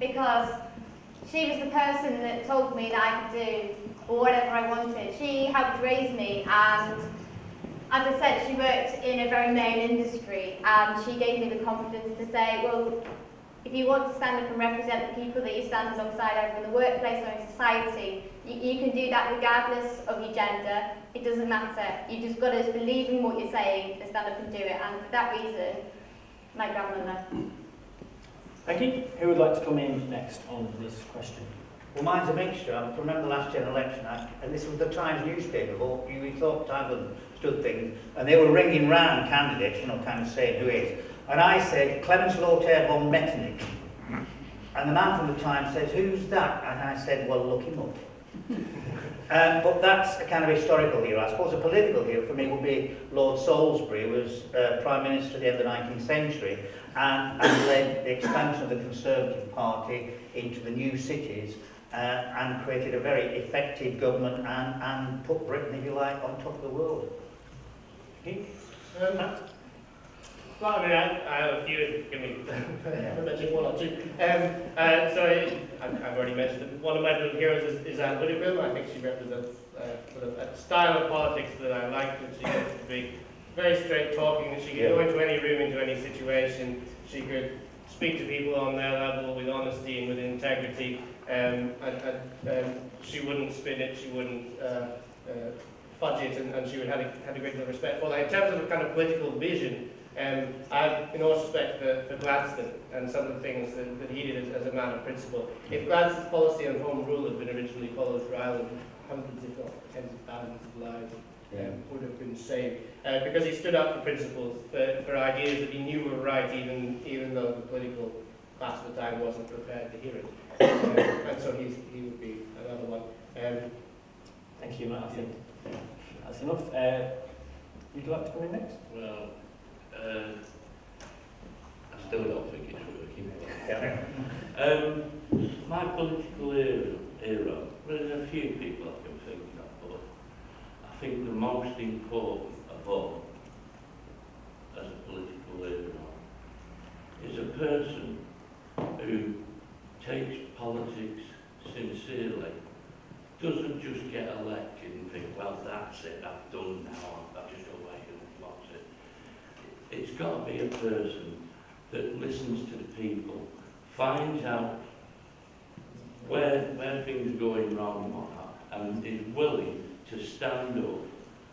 Because she was the person that told me that I could do whatever I wanted. She helped raise me, and as I said, she worked in a very male industry, and she gave me the confidence to say, well, if you want to stand up and represent the people that you stand alongside either in the workplace or in society, you can do that regardless of your gender. It doesn't matter. You just got to believe in what you're saying to stand up and do it. And for that reason, my grandmother. Thank you. Who would like to come in next on this question? Well, mine's a mixture. I remember the last general election, and this was the Times newspaper. Well, we thought Times understood things, and they were ringing round candidates, kind of saying who is. And I said, Clemens Lothair von Metternich. And the man from the Times said, who's that? And I said, well, look him up. But that's a kind of historical hero. I suppose a political hero for me would be Lord Salisbury, who was Prime Minister at the end of the 19th century and led the expansion of the Conservative Party into the new cities and created a very effective government and put Britain, if you like, on top of the world. Well, I mean, I have a few. I'll mention one or two. So I've already mentioned that one of my little heroes is Anne Widdecombe. I think she represents a style of politics that I like, and she gets to be very straight talking. She could go into any room, into any situation. She could speak to people on their level with honesty and with integrity. And she wouldn't spin it, she wouldn't fudge it, and she would have a great deal of respect for that. In terms of a kind of political vision, I, in all respect for Gladstone and some of the things that he did as a man of principle, if Gladstone's policy on home rule had been originally followed for Ireland, hundreds, if not tens of thousands of lives would have been saved. Because he stood up for principles, for ideas that he knew were right, even though the political class at the time wasn't prepared to hear it. And so he would be another one. Thank you, Matt. I think that's enough. You'd like to come in next? Well, I still don't think it's working. My political era, there's a few people I can think of, but I think the most important of all, as a political era, is a person who takes politics sincerely, doesn't just get elected and think, well, that's it, I've done now, I've just got away and what's it. It's got to be a person that listens to the people, finds out where things are going wrong and whatnot, and is willing to stand up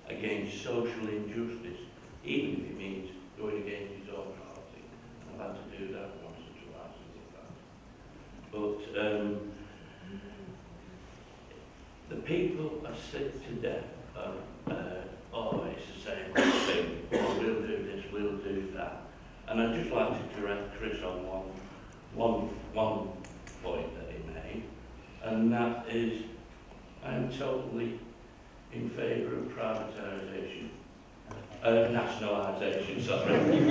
against social injustice, even if it means going against his own party. I've had to do that once or twice, in fact. But the people are sick to death of, oh, it's the same thing, oh, we'll do this, we'll do that. And I'd just like to correct Chris on one point that he made, and that is, I'm totally in favour of privatisation. Nationalisation, sorry. Sitting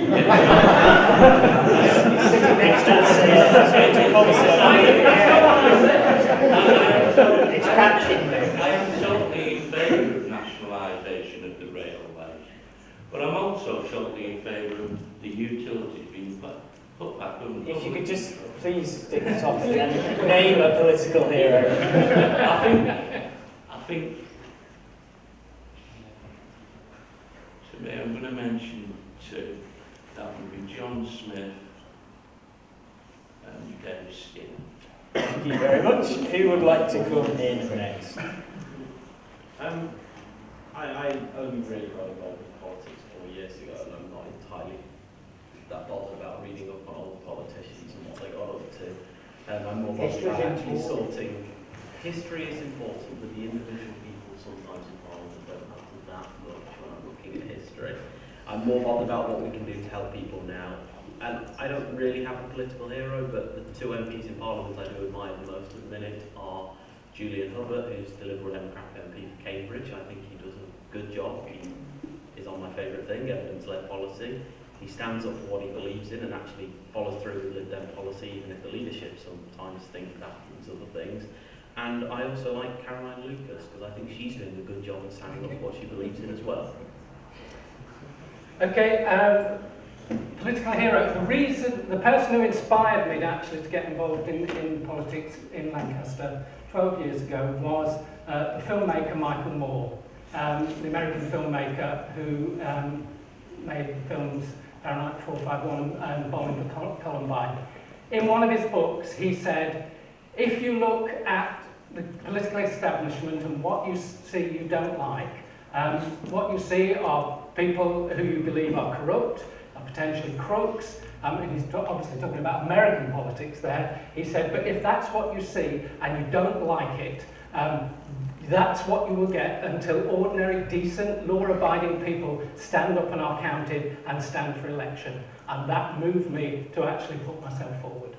next to us, it's catching me. I am totally in favour of nationalisation of the railways, but I'm also totally in favour of the utilities being put back on. If you could just please stick to topic and name a political hero. I think to me, I'm going to mention two. That would be John Smith and Dennis Skinner. Thank you very much. Who would like to come in next? I only really got involved with politics 4 years ago, and I'm not entirely that bothered about reading up on old politicians and what they got up to. I'm more bothered about actually sorting. History is important, but the individual people sometimes in Parliament don't matter that much when I'm looking at history. I'm more bothered about what we can do to help people now. And I don't really have a political hero, but the two MPs in Parliament I do admire the most at the minute are Julian Hubbard, who's the Liberal Democrat MP for Cambridge. I think he does a good job. He is on my favourite thing, evidence-led policy. He stands up for what he believes in and actually follows through with Lib Dem policy, even if the leadership sometimes think that means other things. And I also like Caroline Lucas, because I think she's doing a good job of standing up for what she believes in as well. Okay, political hero. The person who inspired me actually to get involved in politics in Lancaster 12 years ago was the filmmaker Michael Moore, the American filmmaker who made the films Fahrenheit 451 and Bombing of Columbine. In one of his books, he said, if you look at the political establishment and what you see you don't like, what you see are people who you believe are corrupt, are potentially crooks, and he's obviously talking about American politics there. He said, but if that's what you see and you don't like it, that's what you will get until ordinary, decent, law-abiding people stand up and are counted and stand for election. And that moved me to actually put myself forward.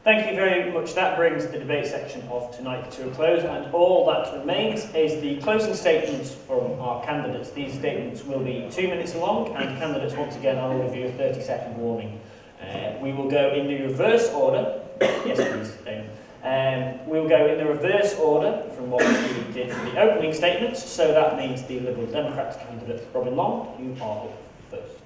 Thank you very much. That brings the debate section of tonight to a close, and all that remains is the closing statements from our candidates. These statements will be 2 minutes long, and candidates, once again, I will give you a 30-second warning. We will go in the reverse order. Yes, please, Damon. We will go in the reverse order from what we did for the opening statements, so that means the Liberal Democrats candidate, Robin Long, you are up first.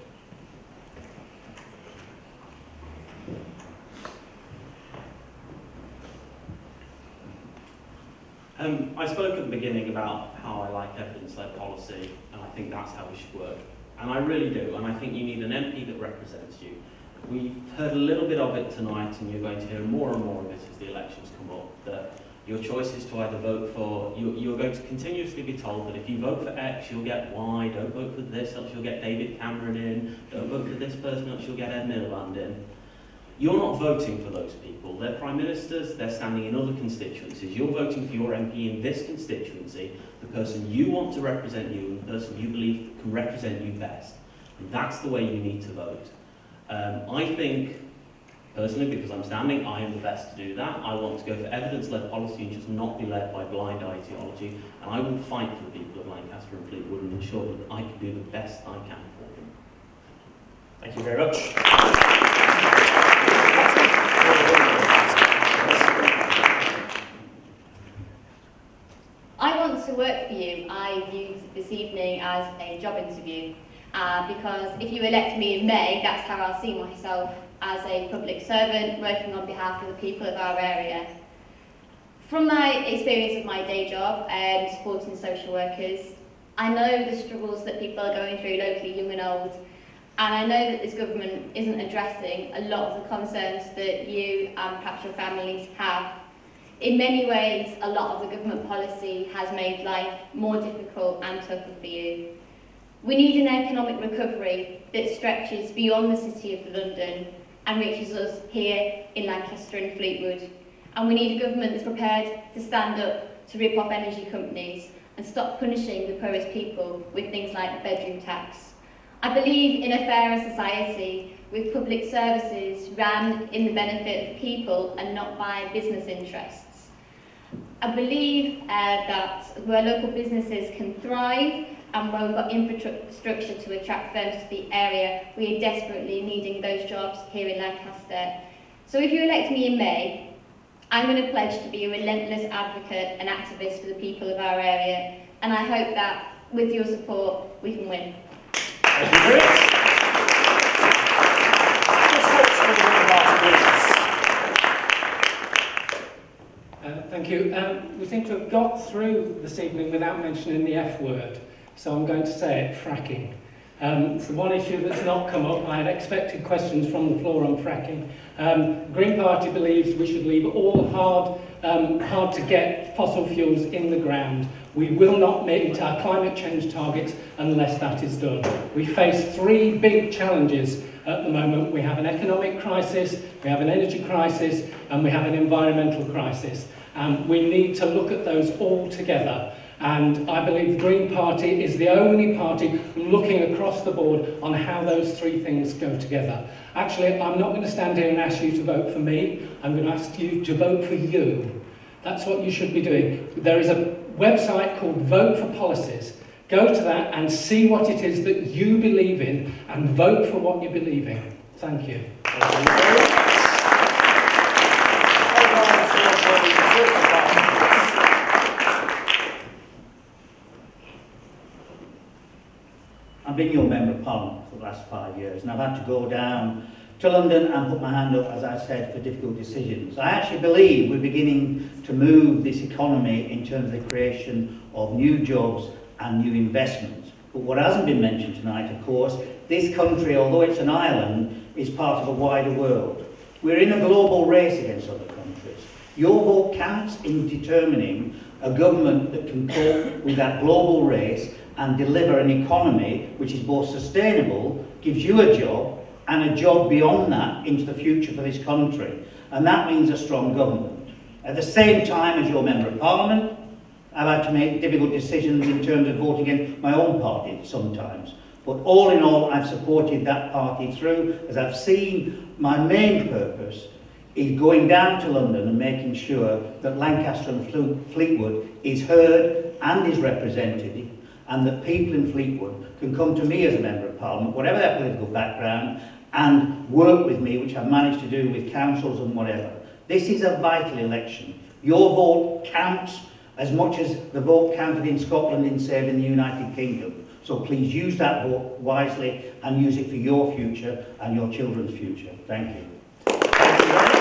I spoke at the beginning about how I like evidence-led policy, and I think that's how we should work And I really do, and I think you need an MP that represents you. We've heard a little bit of it tonight, and you're going to hear more and more of it as the elections come up, that your choice is to either vote for, you're going to continuously be told that if you vote for X, you'll get Y, don't vote for this, else you'll get David Cameron in, don't vote for this person, else you'll get Ed Miliband in. You're not voting for those people. They're prime ministers, they're standing in other constituencies. You're voting for your MP in this constituency, the person you want to represent you, and the person you believe can represent you best. And that's the way you need to vote. I think, personally, because I'm standing, I am the best to do that. I want to go for evidence-led policy and just not be led by blind ideology. And I will fight for the people of Lancaster and Fleetwood and ensure that I can do the best I can for them. Thank you very much. I want to work for you. I view this evening as a job interview because if you elect me in May, that's how I'll see myself as a public servant working on behalf of the people of our area. From my experience of my day job and supporting social workers, I know the struggles that people are going through locally, young and old, and I know that this government isn't addressing a lot of the concerns that you and perhaps your families have. In many ways, a lot of the government policy has made life more difficult and tougher for you. We need an economic recovery that stretches beyond the City of London and reaches us here in Lancaster and Fleetwood. And we need a government that's prepared to stand up to rip off energy companies and stop punishing the poorest people with things like the bedroom tax. I believe in a fairer society with public services run in the benefit of people and not by business interests. I believe that where local businesses can thrive and where we've got infrastructure to attract firms to the area, we are desperately needing those jobs here in Lancaster. So if you elect me in May, I'm going to pledge to be a relentless advocate and activist for the people of our area, and I hope that with your support we can win. Thank you, Chris. Thank you. We seem to have got through this evening without mentioning the F word, so I'm going to say it, fracking. It's the one issue that's not come up. I had expected questions from the floor on fracking. The Green Party believes we should leave all hard to get fossil fuels in the ground. We will not meet our climate change targets unless that is done. We face three big challenges at the moment. We have an economic crisis, we have an energy crisis, and we have an environmental crisis. We need to look at those all together. And I believe the Green Party is the only party looking across the board on how those three things go together. Actually, I'm not going to stand here and ask you to vote for me. I'm going to ask you to vote for you. That's what you should be doing. There is a website called Vote for Policies. Go to that and see what it is that you believe in and vote for what you believe in. Thank you. I've been your Member of Parliament for the last 5 years, and I've had to go down to London and put my hand up, as I said, for difficult decisions. I actually believe we're beginning to move this economy in terms of the creation of new jobs and new investments. But what hasn't been mentioned tonight, of course, this country, although it's an island, is part of a wider world. We're in a global race against other countries. Your vote counts in determining a government that can cope with that global race and deliver an economy which is both sustainable, gives you a job, and a job beyond that into the future for this country. And that means a strong government. At the same time as your Member of Parliament, I've had to make difficult decisions in terms of voting in my own party sometimes. But all in all, I've supported that party through, as I've seen my main purpose is going down to London and making sure that Lancaster and Fleetwood is heard and is represented, and that people in Fleetwood can come to me as a Member of Parliament, whatever their political background, and work with me, which I've managed to do with councils and whatever. This is a vital election. Your vote counts as much as the vote counted in Scotland in saving the United Kingdom. So please use that vote wisely and use it for your future and your children's future. Thank you. Thank you very much.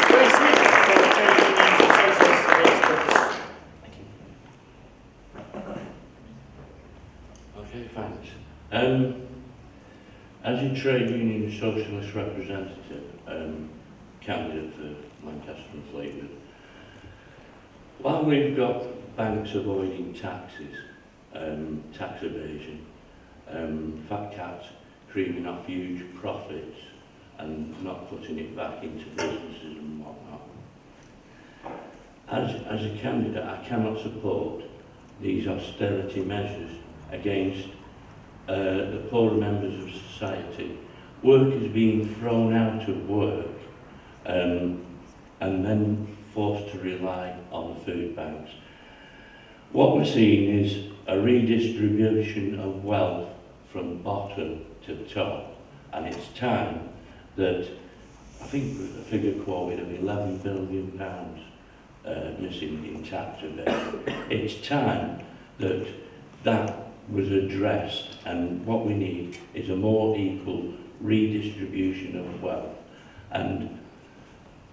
Grace Smith for the Trade Unions and Socialists Against Cuts. Thank you. Okay, thanks. trade union socialist representative, candidate for Lancaster and Fleetwood, while we've got banks avoiding taxes, tax evasion, fat cats creaming off huge profits and not putting it back into businesses and whatnot. As a candidate, I cannot support these austerity measures against the poorer members of society. Work is being thrown out of work and then forced to rely on the food banks. What we're seeing is a redistribution of wealth from bottom to top, and it's time that, I think the figure quoted of £11 billion missing in tax evasion. It's time that that was addressed, and what we need is a more equal redistribution of wealth. And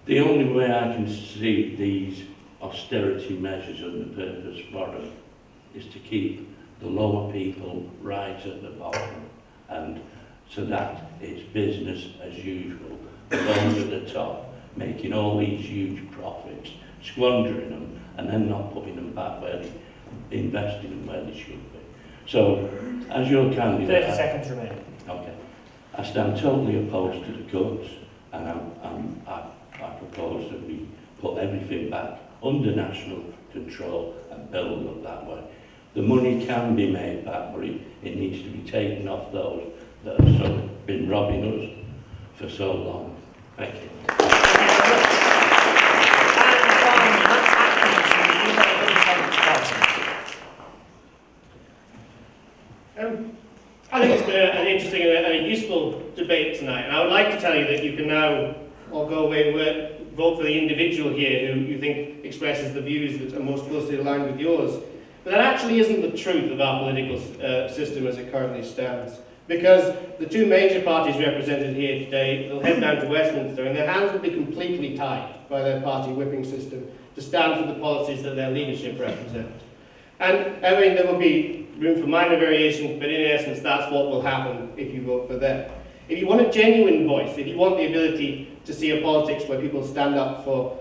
the only way I can see these austerity measures and the purpose for them is to keep the lower people right at the bottom, and so that it's business as usual. The ones at the top making all these huge profits, squandering them, and then not putting them back where they invested them where they should be. So, as your candidate, 30 seconds remaining. Okay, I stand totally opposed to the cuts, and I propose that we put everything back under national control and build up that way. The money can be made back, but it needs to be taken off those that have sort of been robbing us for so long. Thank you. I think it's been an interesting and a useful debate tonight, and I would like to tell you that you can now all go away and vote for the individual here who you think expresses the views that are most closely aligned with yours. But that actually isn't the truth of our political system as it currently stands. Because the two major parties represented here today will head down to Westminster and their hands will be completely tied by their party whipping system to stand for the policies that their leadership represent. And I mean, there will be room for minor variation, but in essence, that's what will happen if you vote for them. If you want a genuine voice, if you want the ability to see a politics where people stand up for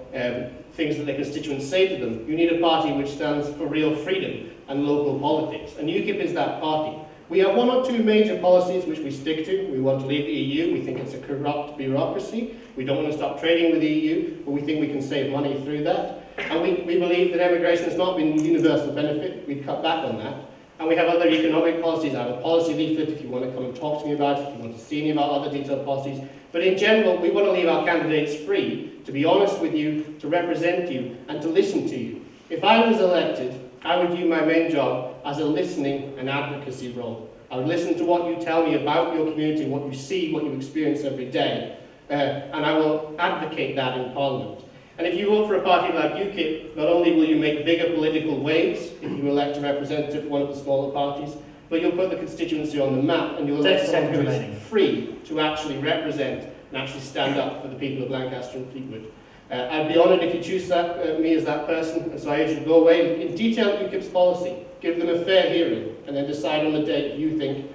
things that their constituents say to them, you need a party which stands for real freedom and local politics. And UKIP is that party. We have one or two major policies which we stick to. We want to leave the EU. We think it's a corrupt bureaucracy. We don't want to stop trading with the EU, but we think we can save money through that. And we believe that immigration has not been universal benefit. We've cut back on that. And we have other economic policies. I have a policy leaflet if you want to come and talk to me about it, if you want to see any about other detailed policies. But in general, we want to leave our candidates free to be honest with you, to represent you, and to listen to you. If I was elected, I would view my main job as a listening and advocacy role. I would listen to what you tell me about your community, what you see, what you experience every day, and I will advocate that in Parliament. And if you vote for a party like UKIP, not only will you make bigger political waves if you elect a representative for one of the smaller parties, but you'll put the constituency on the map and you'll elect someone who is free to actually represent and actually stand up for the people of Lancaster and Fleetwood. I'd be honoured if you choose me as that person, and so I should go away and detail UKIP's policy, give them a fair hearing, and then decide on the date if you think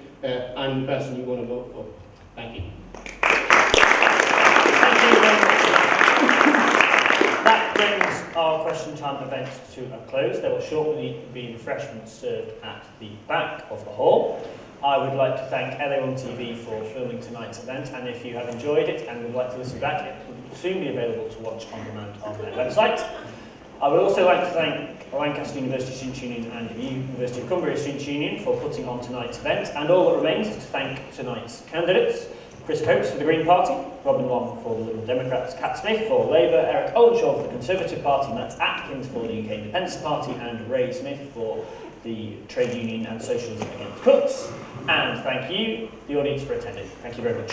I'm the person you want to vote for. Thank you. Thank you very much. That brings our question time event to a close. There will shortly be refreshments served at the back of the hall. I would like to thank LA1 TV for filming tonight's event, and if you have enjoyed it and would like to listen back, it will soon be available to watch on demand on their website. I would also like to thank Lancaster University Students' Union and the University of Cumbria Students' Union for putting on tonight's event, and all that remains is to thank tonight's candidates: Chris Coates for the Green Party, Robin Long for the Liberal Democrats, Cat Smith for Labour, Eric Olenshaw for the Conservative Party, Matt Atkins for the UK Independence Party, and Ray Smith for the Trade Union and Socialism Against Cuts. And thank you, the audience, for attending. Thank you very much.